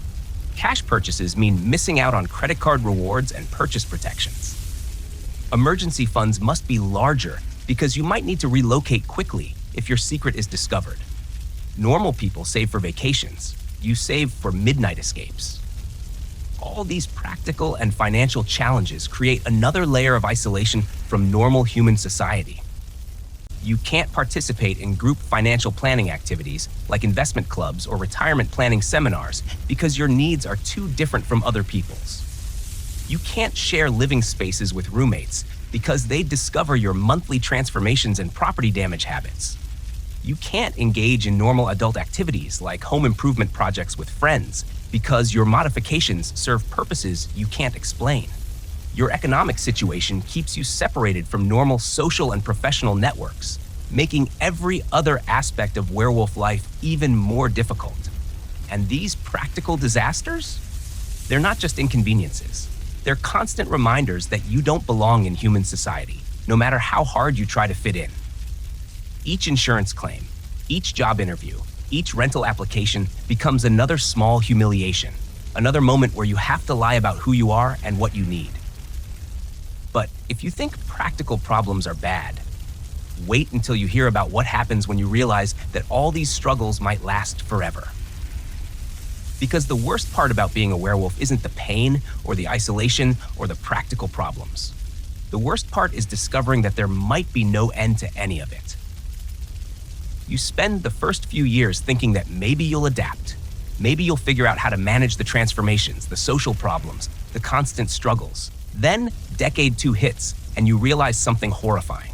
Cash purchases mean missing out on credit card rewards and purchase protections. Emergency funds must be larger because you might need to relocate quickly if your secret is discovered. Normal people save for vacations. You save for midnight escapes. All these practical and financial challenges create another layer of isolation from normal human society. You can't participate in group financial planning activities like investment clubs or retirement planning seminars because your needs are too different from other people's. You can't share living spaces with roommates because they discover your monthly transformations and property damage habits. You can't engage in normal adult activities like home improvement projects with friends because your modifications serve purposes you can't explain. Your economic situation keeps you separated from normal social and professional networks, making every other aspect of werewolf life even more difficult. And these practical disasters? They're not just inconveniences. They're constant reminders that you don't belong in human society, no matter how hard you try to fit in. Each insurance claim, each job interview, each rental application becomes another small humiliation, another moment where you have to lie about who you are and what you need. But if you think practical problems are bad, wait until you hear about what happens when you realize that all these struggles might last forever. Because the worst part about being a werewolf isn't the pain or the isolation or the practical problems. The worst part is discovering that there might be no end to any of it. You spend the first few years thinking that maybe you'll adapt. Maybe you'll figure out how to manage the transformations, the social problems, the constant struggles. Then, decade 2 hits, and you realize something horrifying.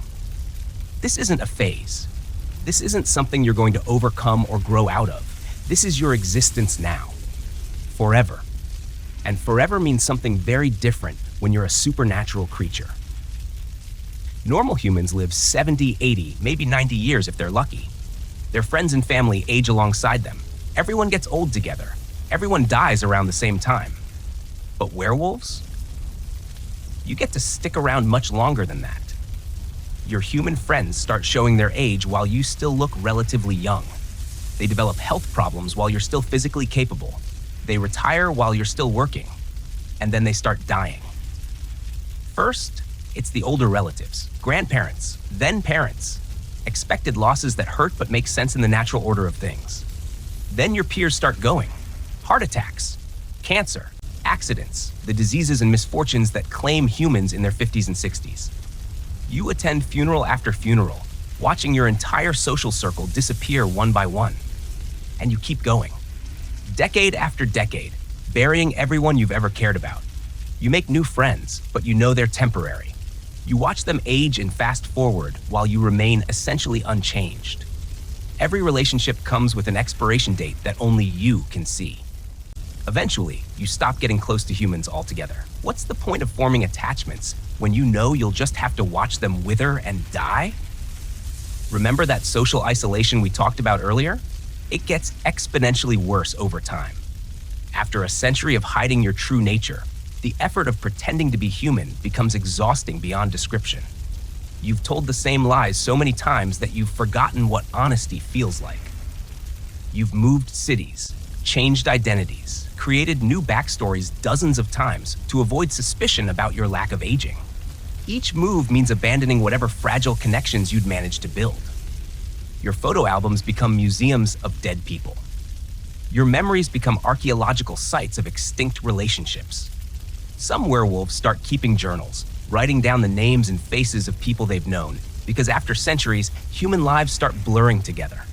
This isn't a phase. This isn't something you're going to overcome or grow out of. This is your existence now. Forever. And forever means something very different when you're a supernatural creature. Normal humans live 70, 80, maybe 90 years if they're lucky. Their friends and family age alongside them. Everyone gets old together. Everyone dies around the same time. But werewolves? You get to stick around much longer than that. Your human friends start showing their age while you still look relatively young. They develop health problems while you're still physically capable. They retire while you're still working. And then they start dying. First, it's the older relatives, grandparents, then parents. Expected losses that hurt but make sense in the natural order of things. Then your peers start going. Heart attacks, cancer, accidents, the diseases and misfortunes that claim humans in their 50s and 60s. You attend funeral after funeral, watching your entire social circle disappear one by one. And you keep going. Decade after decade, burying everyone you've ever cared about. You make new friends, but you know they're temporary. You watch them age and fast forward while you remain essentially unchanged. Every relationship comes with an expiration date that only you can see. Eventually, you stop getting close to humans altogether. What's the point of forming attachments when you know you'll just have to watch them wither and die? Remember that social isolation we talked about earlier? It gets exponentially worse over time. After a century of hiding your true nature, the effort of pretending to be human becomes exhausting beyond description. You've told the same lies so many times that you've forgotten what honesty feels like. You've moved cities, changed identities, created new backstories dozens of times to avoid suspicion about your lack of aging. Each move means abandoning whatever fragile connections you'd managed to build. Your photo albums become museums of dead people. Your memories become archaeological sites of extinct relationships. Some werewolves start keeping journals, writing down the names and faces of people they've known, because after centuries, human lives start blurring together.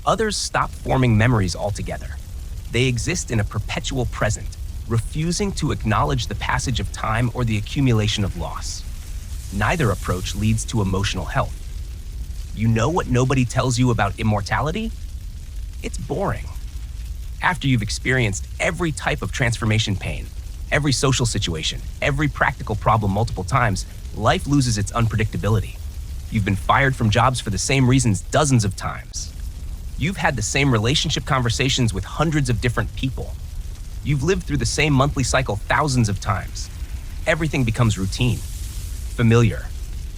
Others stop forming memories altogether. They exist in a perpetual present, refusing to acknowledge the passage of time or the accumulation of loss. Neither approach leads to emotional health. You know what nobody tells you about immortality? It's boring. After you've experienced every type of transformation pain, every social situation, every practical problem multiple times, life loses its unpredictability. You've been fired from jobs for the same reasons dozens of times. You've had the same relationship conversations with hundreds of different people. You've lived through the same monthly cycle thousands of times. Everything becomes routine, familiar,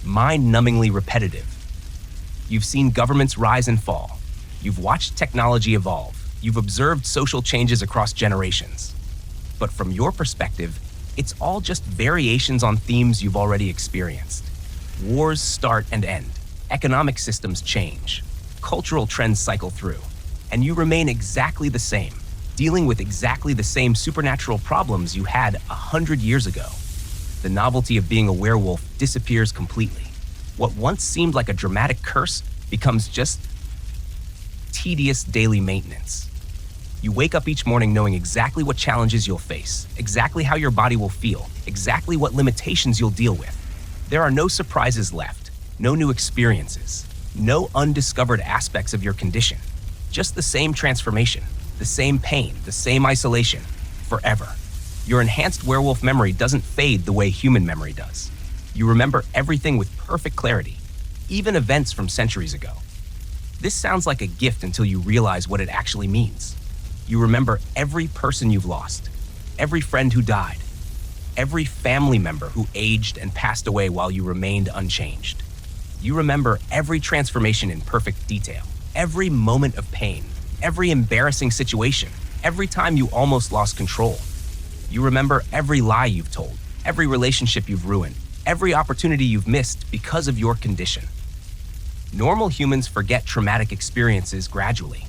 mind-numbingly repetitive. You've seen governments rise and fall. You've watched technology evolve. You've observed social changes across generations. But from your perspective, it's all just variations on themes you've already experienced. Wars start and end. Economic systems change. Cultural trends cycle through. And you remain exactly the same, dealing with exactly the same supernatural problems you had 100 years ago. The novelty of being a werewolf disappears completely. What once seemed like a dramatic curse becomes just tedious daily maintenance. You wake up each morning knowing exactly what challenges you'll face, exactly how your body will feel, exactly what limitations you'll deal with. There are no surprises left, no new experiences, no undiscovered aspects of your condition. Just the same transformation, the same pain, the same isolation, forever. Your enhanced werewolf memory doesn't fade the way human memory does. You remember everything with perfect clarity, even events from centuries ago. This sounds like a gift until you realize what it actually means. You remember every person you've lost, every friend who died, every family member who aged and passed away while you remained unchanged. You remember every transformation in perfect detail, every moment of pain, every embarrassing situation, every time you almost lost control. You remember every lie you've told, every relationship you've ruined, every opportunity you've missed because of your condition. Normal humans forget traumatic experiences gradually.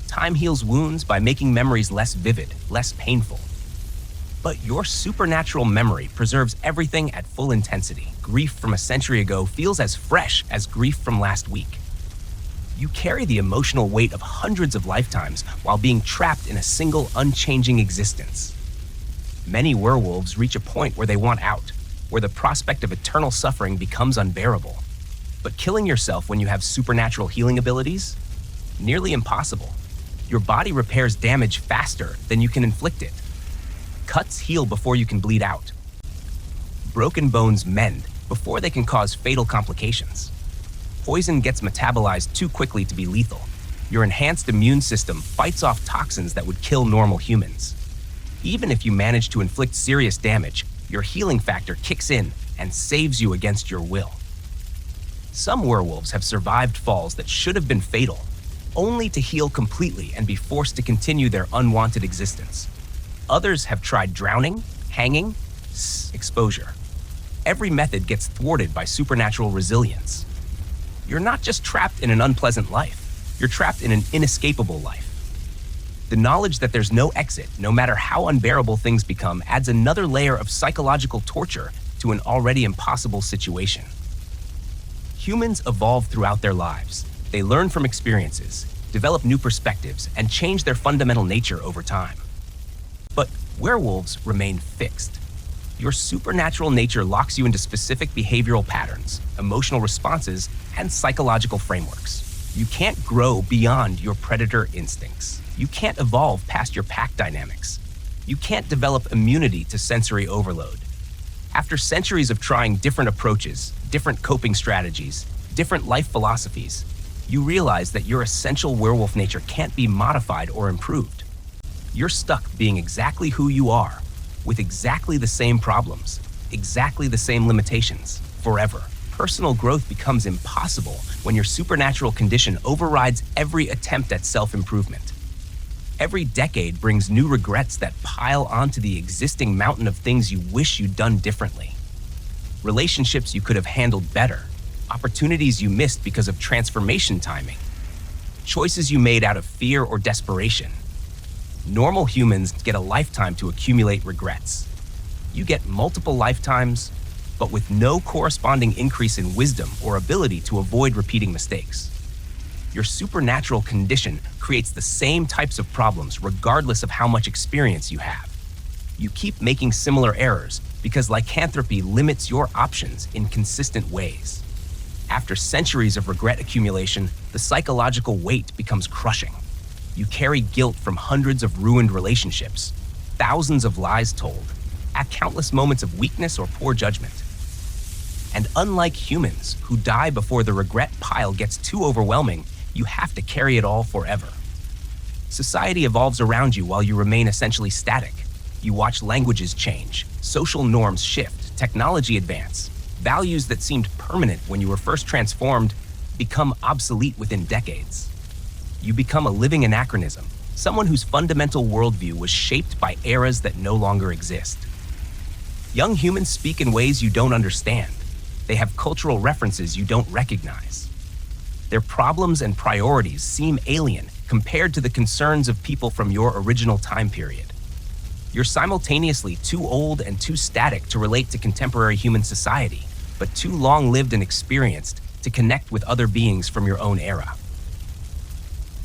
Time heals wounds by making memories less vivid, less painful. But your supernatural memory preserves everything at full intensity. Grief from a century ago feels as fresh as grief from last week. You carry the emotional weight of hundreds of lifetimes while being trapped in a single unchanging existence. Many werewolves reach a point where they want out, where the prospect of eternal suffering becomes unbearable. But killing yourself when you have supernatural healing abilities? Nearly impossible. Your body repairs damage faster than you can inflict it. Cuts heal before you can bleed out. Broken bones mend before they can cause fatal complications. Poison gets metabolized too quickly to be lethal. Your enhanced immune system fights off toxins that would kill normal humans. Even if you manage to inflict serious damage, your healing factor kicks in and saves you against your will. Some werewolves have survived falls that should have been fatal, only to heal completely and be forced to continue their unwanted existence. Others have tried drowning, hanging, exposure. Every method gets thwarted by supernatural resilience. You're not just trapped in an unpleasant life, you're trapped in an inescapable life. The knowledge that there's no exit, no matter how unbearable things become, adds another layer of psychological torture to an already impossible situation. Humans evolve throughout their lives. They learn from experiences, develop new perspectives, and change their fundamental nature over time. But werewolves remain fixed. Your supernatural nature locks you into specific behavioral patterns, emotional responses, and psychological frameworks. You can't grow beyond your predator instincts. You can't evolve past your pack dynamics. You can't develop immunity to sensory overload. After centuries of trying different approaches, different coping strategies, different life philosophies, you realize that your essential werewolf nature can't be modified or improved. You're stuck being exactly who you are, with exactly the same problems, exactly the same limitations, forever. Personal growth becomes impossible when your supernatural condition overrides every attempt at self-improvement. Every decade brings new regrets that pile onto the existing mountain of things you wish you'd done differently. Relationships you could have handled better, opportunities you missed because of transformation timing, choices you made out of fear or desperation. Normal humans get a lifetime to accumulate regrets. You get multiple lifetimes, but with no corresponding increase in wisdom or ability to avoid repeating mistakes. Your supernatural condition creates the same types of problems regardless of how much experience you have. You keep making similar errors because lycanthropy limits your options in consistent ways. After centuries of regret accumulation, the psychological weight becomes crushing. You carry guilt from hundreds of ruined relationships, thousands of lies told, at countless moments of weakness or poor judgment. And unlike humans who die before the regret pile gets too overwhelming, you have to carry it all forever. Society evolves around you while you remain essentially static. You watch languages change, social norms shift, technology advance. Values that seemed permanent when you were first transformed become obsolete within decades. You become a living anachronism, someone whose fundamental worldview was shaped by eras that no longer exist. Young humans speak in ways you don't understand. They have cultural references you don't recognize. Their problems and priorities seem alien compared to the concerns of people from your original time period. You're simultaneously too old and too static to relate to contemporary human society, but too long-lived and experienced to connect with other beings from your own era.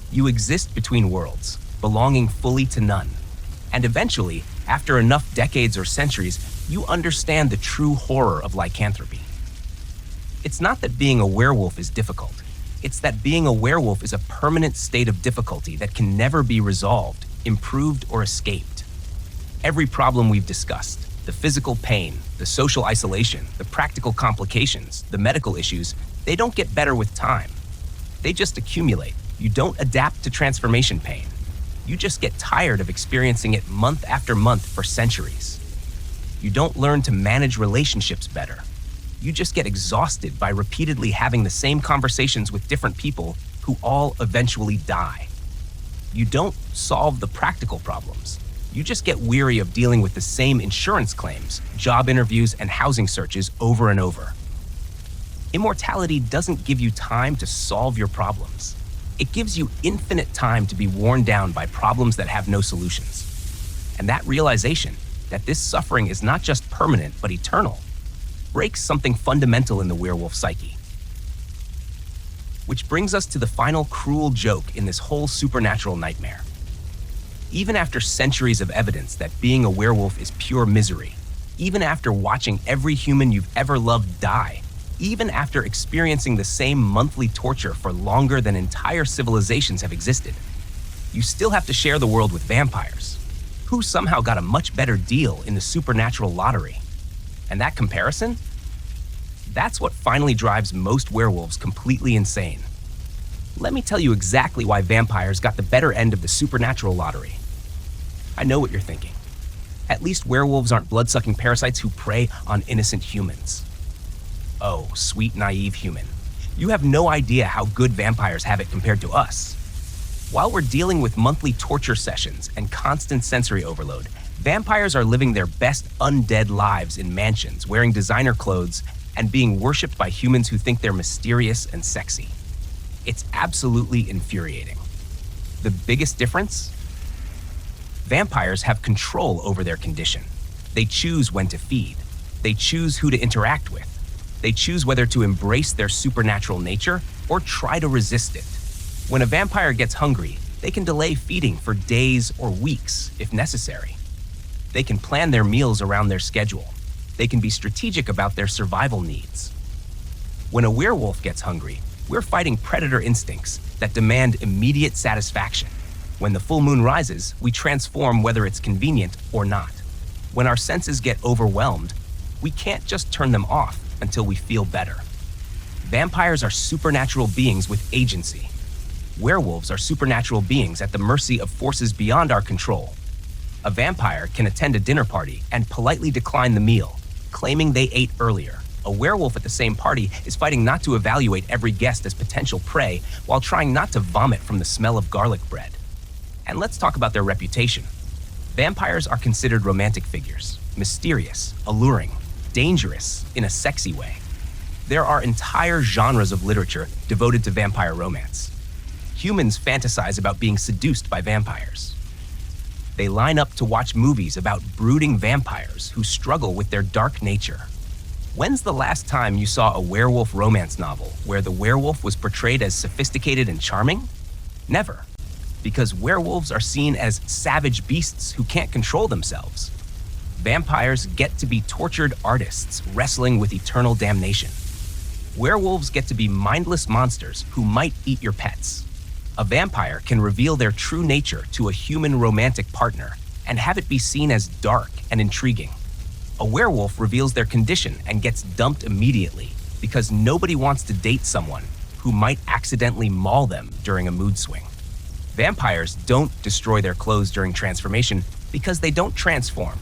You exist between worlds, belonging fully to none. And eventually, after enough decades or centuries, you understand the true horror of lycanthropy. It's not that being a werewolf is difficult. It's that being a werewolf is a permanent state of difficulty that can never be resolved, improved, or escaped. Every problem we've discussed, the physical pain, the social isolation, the practical complications, the medical issues, they don't get better with time. They just accumulate. You don't adapt to transformation pain. You just get tired of experiencing it month after month for centuries. You don't learn to manage relationships better. You just get exhausted by repeatedly having the same conversations with different people who all eventually die. You don't solve the practical problems. You just get weary of dealing with the same insurance claims, job interviews, and housing searches over and over. Immortality doesn't give you time to solve your problems. It gives you infinite time to be worn down by problems that have no solutions. And that realization that this suffering is not just permanent but eternal breaks something fundamental in the werewolf psyche. Which brings us to the final cruel joke in this whole supernatural nightmare. Even after centuries of evidence that being a werewolf is pure misery, even after watching every human you've ever loved die, even after experiencing the same monthly torture for longer than entire civilizations have existed, you still have to share the world with vampires, who somehow got a much better deal in the supernatural lottery. And that comparison? That's what finally drives most werewolves completely insane. Let me tell you exactly why vampires got the better end of the supernatural lottery. I know what you're thinking. At least werewolves aren't blood-sucking parasites who prey on innocent humans. Oh, sweet, naive human. You have no idea how good vampires have it compared to us. While we're dealing with monthly torture sessions and constant sensory overload, vampires are living their best undead lives in mansions, wearing designer clothes, and being worshipped by humans who think they're mysterious and sexy. It's absolutely infuriating. The biggest difference? Vampires have control over their condition. They choose when to feed. They choose who to interact with. They choose whether to embrace their supernatural nature or try to resist it. When a vampire gets hungry, they can delay feeding for days or weeks if necessary. They can plan their meals around their schedule. They can be strategic about their survival needs. When a werewolf gets hungry, we're fighting predator instincts that demand immediate satisfaction. When the full moon rises, we transform whether it's convenient or not. When our senses get overwhelmed, we can't just turn them off until we feel better. Vampires are supernatural beings with agency. Werewolves are supernatural beings at the mercy of forces beyond our control. A vampire can attend a dinner party and politely decline the meal, claiming they ate earlier. A werewolf at the same party is fighting not to evaluate every guest as potential prey while trying not to vomit from the smell of garlic bread. And let's talk about their reputation. Vampires are considered romantic figures, mysterious, alluring, dangerous in a sexy way. There are entire genres of literature devoted to vampire romance. Humans fantasize about being seduced by vampires. They line up to watch movies about brooding vampires who struggle with their dark nature. When's the last time you saw a werewolf romance novel where the werewolf was portrayed as sophisticated and charming? Never. Because werewolves are seen as savage beasts who can't control themselves. Vampires get to be tortured artists wrestling with eternal damnation. Werewolves get to be mindless monsters who might eat your pets. A vampire can reveal their true nature to a human romantic partner and have it be seen as dark and intriguing. A werewolf reveals their condition and gets dumped immediately because nobody wants to date someone who might accidentally maul them during a mood swing. Vampires don't destroy their clothes during transformation because they don't transform.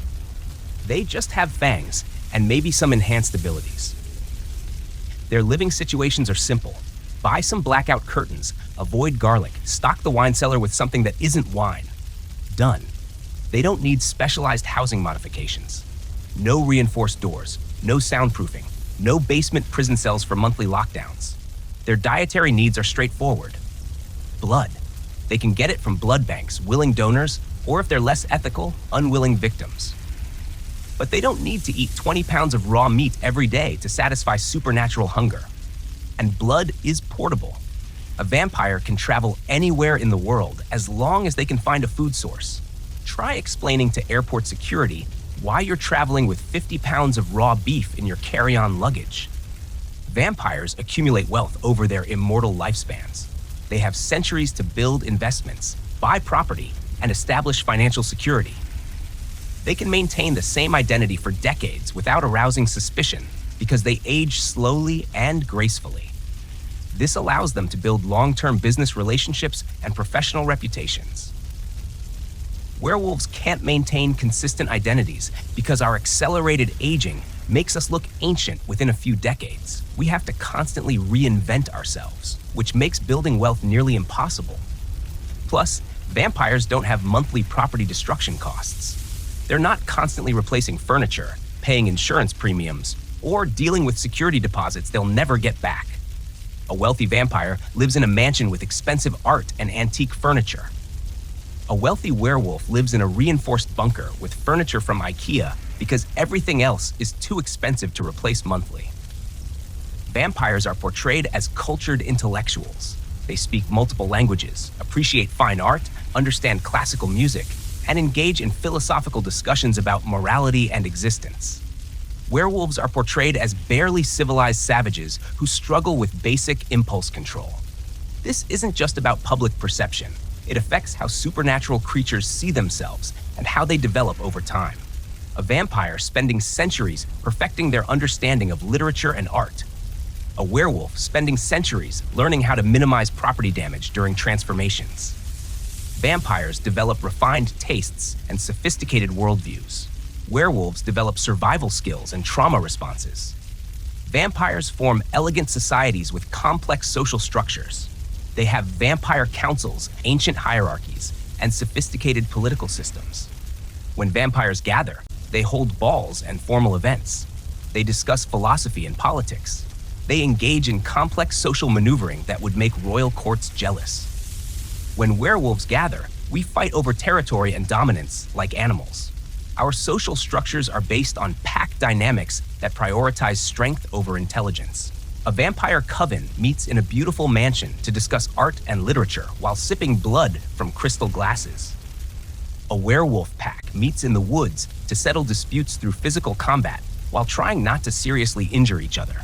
They just have fangs and maybe some enhanced abilities. Their living situations are simple. Buy some blackout curtains, avoid garlic, stock the wine cellar with something that isn't wine. Done. They don't need specialized housing modifications. No reinforced doors, no soundproofing, no basement prison cells for monthly lockdowns. Their dietary needs are straightforward. Blood. They can get it from blood banks, willing donors, or if they're less ethical, unwilling victims. But they don't need to eat 20 pounds of raw meat every day to satisfy supernatural hunger. And blood is portable. A vampire can travel anywhere in the world as long as they can find a food source. Try explaining to airport security why you're traveling with 50 pounds of raw beef in your carry-on luggage. Vampires accumulate wealth over their immortal lifespans. They have centuries to build investments, buy property, and establish financial security. They can maintain the same identity for decades without arousing suspicion because they age slowly and gracefully. This allows them to build long-term business relationships and professional reputations. Werewolves can't maintain consistent identities because our accelerated aging makes us look ancient within a few decades. We have to constantly reinvent ourselves, which makes building wealth nearly impossible. Plus, vampires don't have monthly property destruction costs. They're not constantly replacing furniture, paying insurance premiums, or dealing with security deposits they'll never get back. A wealthy vampire lives in a mansion with expensive art and antique furniture. A wealthy werewolf lives in a reinforced bunker with furniture from IKEA because everything else is too expensive to replace monthly. Vampires are portrayed as cultured intellectuals. They speak multiple languages, appreciate fine art, understand classical music, and engage in philosophical discussions about morality and existence. Werewolves are portrayed as barely civilized savages who struggle with basic impulse control. This isn't just about public perception. It affects how supernatural creatures see themselves and how they develop over time. A vampire spending centuries perfecting their understanding of literature and art. A werewolf spending centuries learning how to minimize property damage during transformations. Vampires develop refined tastes and sophisticated worldviews. Werewolves develop survival skills and trauma responses. Vampires form elegant societies with complex social structures. They have vampire councils, ancient hierarchies, and sophisticated political systems. When vampires gather, they hold balls and formal events. They discuss philosophy and politics. They engage in complex social maneuvering that would make royal courts jealous. When werewolves gather, we fight over territory and dominance like animals. Our social structures are based on pack dynamics that prioritize strength over intelligence. A vampire coven meets in a beautiful mansion to discuss art and literature while sipping blood from crystal glasses. A werewolf pack meets in the woods to settle disputes through physical combat while trying not to seriously injure each other.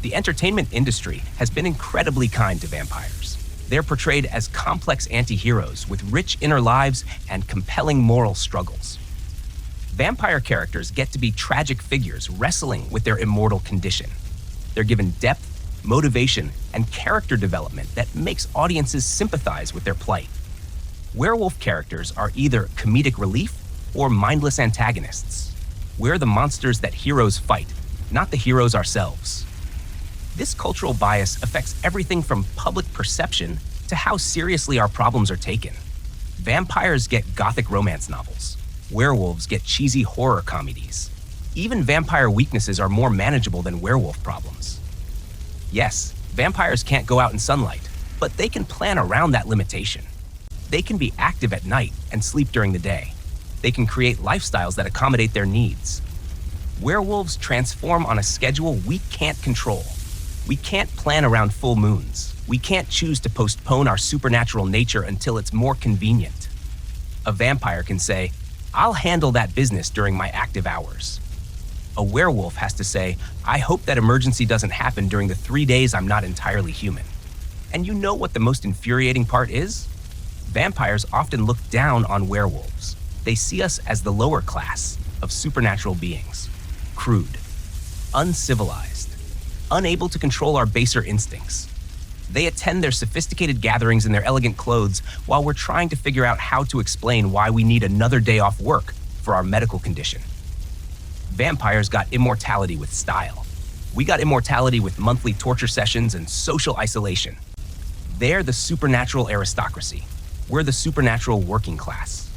The entertainment industry has been incredibly kind to vampires. They're portrayed as complex anti-heroes with rich inner lives and compelling moral struggles. Vampire characters get to be tragic figures wrestling with their immortal condition. They're given depth, motivation, and character development that makes audiences sympathize with their plight. Werewolf characters are either comedic relief or mindless antagonists. We're the monsters that heroes fight, not the heroes ourselves. This cultural bias affects everything from public perception to how seriously our problems are taken. Vampires get gothic romance novels. Werewolves get cheesy horror comedies. Even vampire weaknesses are more manageable than werewolf problems. Yes, vampires can't go out in sunlight, but they can plan around that limitation. They can be active at night and sleep during the day. They can create lifestyles that accommodate their needs. Werewolves transform on a schedule we can't control. We can't plan around full moons. We can't choose to postpone our supernatural nature until it's more convenient. A vampire can say, "I'll handle that business during my active hours." A werewolf has to say, "I hope that emergency doesn't happen during the 3 days I'm not entirely human." And you know what the most infuriating part is? Vampires often look down on werewolves. They see us as the lower class of supernatural beings. Crude, uncivilized, unable to control our baser instincts. They attend their sophisticated gatherings in their elegant clothes while we're trying to figure out how to explain why we need another day off work for our medical condition. Vampires got immortality with style. We got immortality with monthly torture sessions and social isolation. They're the supernatural aristocracy. We're the supernatural working class.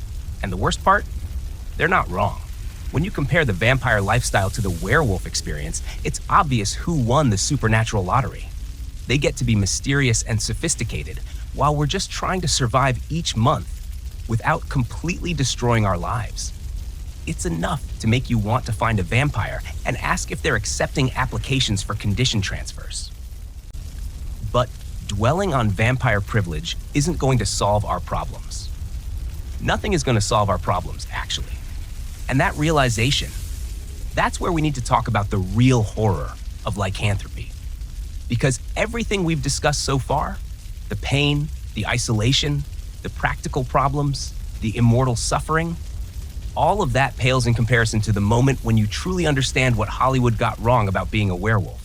And the worst part? They're not wrong. When you compare the vampire lifestyle to the werewolf experience, it's obvious who won the supernatural lottery. They get to be mysterious and sophisticated while we're just trying to survive each month without completely destroying our lives. It's enough to make you want to find a vampire and ask if they're accepting applications for condition transfers. But dwelling on vampire privilege isn't going to solve our problems. Nothing is going to solve our problems, actually. And that realization, that's where we need to talk about the real horror of lycanthropy. Because everything we've discussed so far, the pain, the isolation, the practical problems, the immortal suffering, all of that pales in comparison to the moment when you truly understand what Hollywood got wrong about being a werewolf.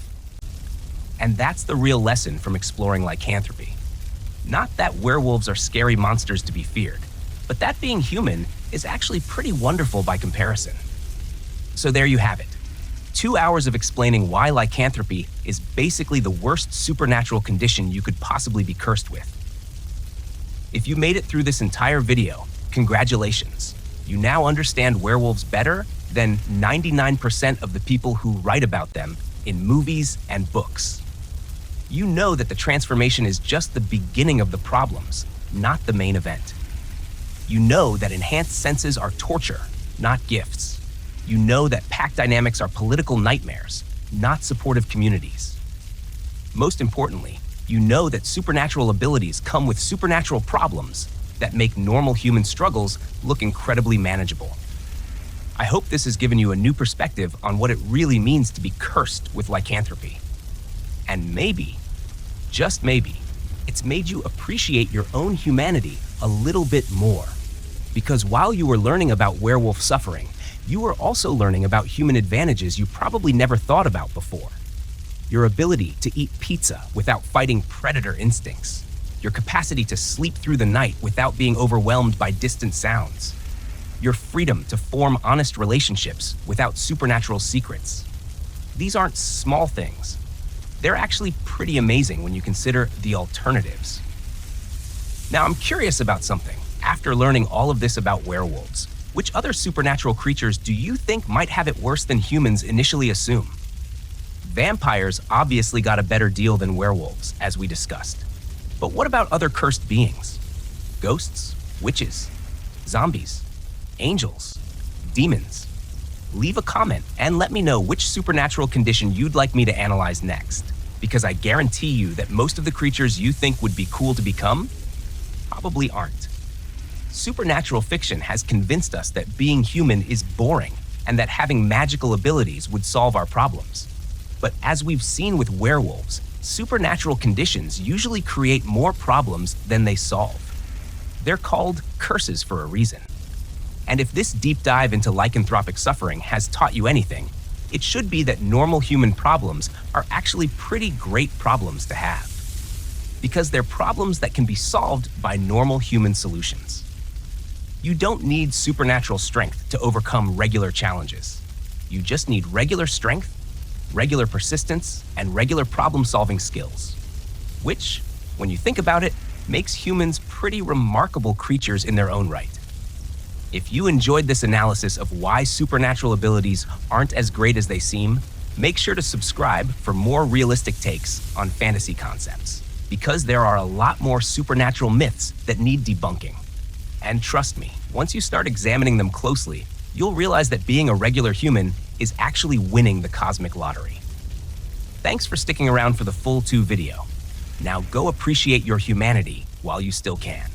And that's the real lesson from exploring lycanthropy. Not that werewolves are scary monsters to be feared, but that being human is actually pretty wonderful by comparison. So there you have it. 2 hours of explaining why lycanthropy is basically the worst supernatural condition you could possibly be cursed with. If you made it through this entire video, congratulations. You now understand werewolves better than 99% of the people who write about them in movies and books. You know that the transformation is just the beginning of the problems, not the main event. You know that enhanced senses are torture, not gifts. You know that pack dynamics are political nightmares, not supportive communities. Most importantly, you know that supernatural abilities come with supernatural problems that make normal human struggles look incredibly manageable. I hope this has given you a new perspective on what it really means to be cursed with lycanthropy. And maybe, just maybe, it's made you appreciate your own humanity a little bit more. Because while you were learning about werewolf suffering, You are also learning about human advantages you probably never thought about before. Your ability to eat pizza without fighting predator instincts. Your capacity to sleep through the night without being overwhelmed by distant sounds. Your freedom to form honest relationships without supernatural secrets. These aren't small things. They're actually pretty amazing when you consider the alternatives. Now, I'm curious about something. After learning all of this about werewolves, which other supernatural creatures do you think might have it worse than humans initially assume? Vampires obviously got a better deal than werewolves, as we discussed. But what about other cursed beings? Ghosts, witches, zombies, angels, demons? Leave a comment and let me know which supernatural condition you'd like me to analyze next, because I guarantee you that most of the creatures you think would be cool to become probably aren't. Supernatural fiction has convinced us that being human is boring and that having magical abilities would solve our problems. But as we've seen with werewolves, supernatural conditions usually create more problems than they solve. They're called curses for a reason. And if this deep dive into lycanthropic suffering has taught you anything, it should be that normal human problems are actually pretty great problems to have. Because they're problems that can be solved by normal human solutions. You don't need supernatural strength to overcome regular challenges. You just need regular strength, regular persistence, and regular problem-solving skills. Which, when you think about it, makes humans pretty remarkable creatures in their own right. If you enjoyed this analysis of why supernatural abilities aren't as great as they seem, make sure to subscribe for more realistic takes on fantasy concepts, because there are a lot more supernatural myths that need debunking. And trust me, once you start examining them closely, you'll realize that being a regular human is actually winning the cosmic lottery. Thanks for sticking around for the full 2 video. Now go appreciate your humanity while you still can.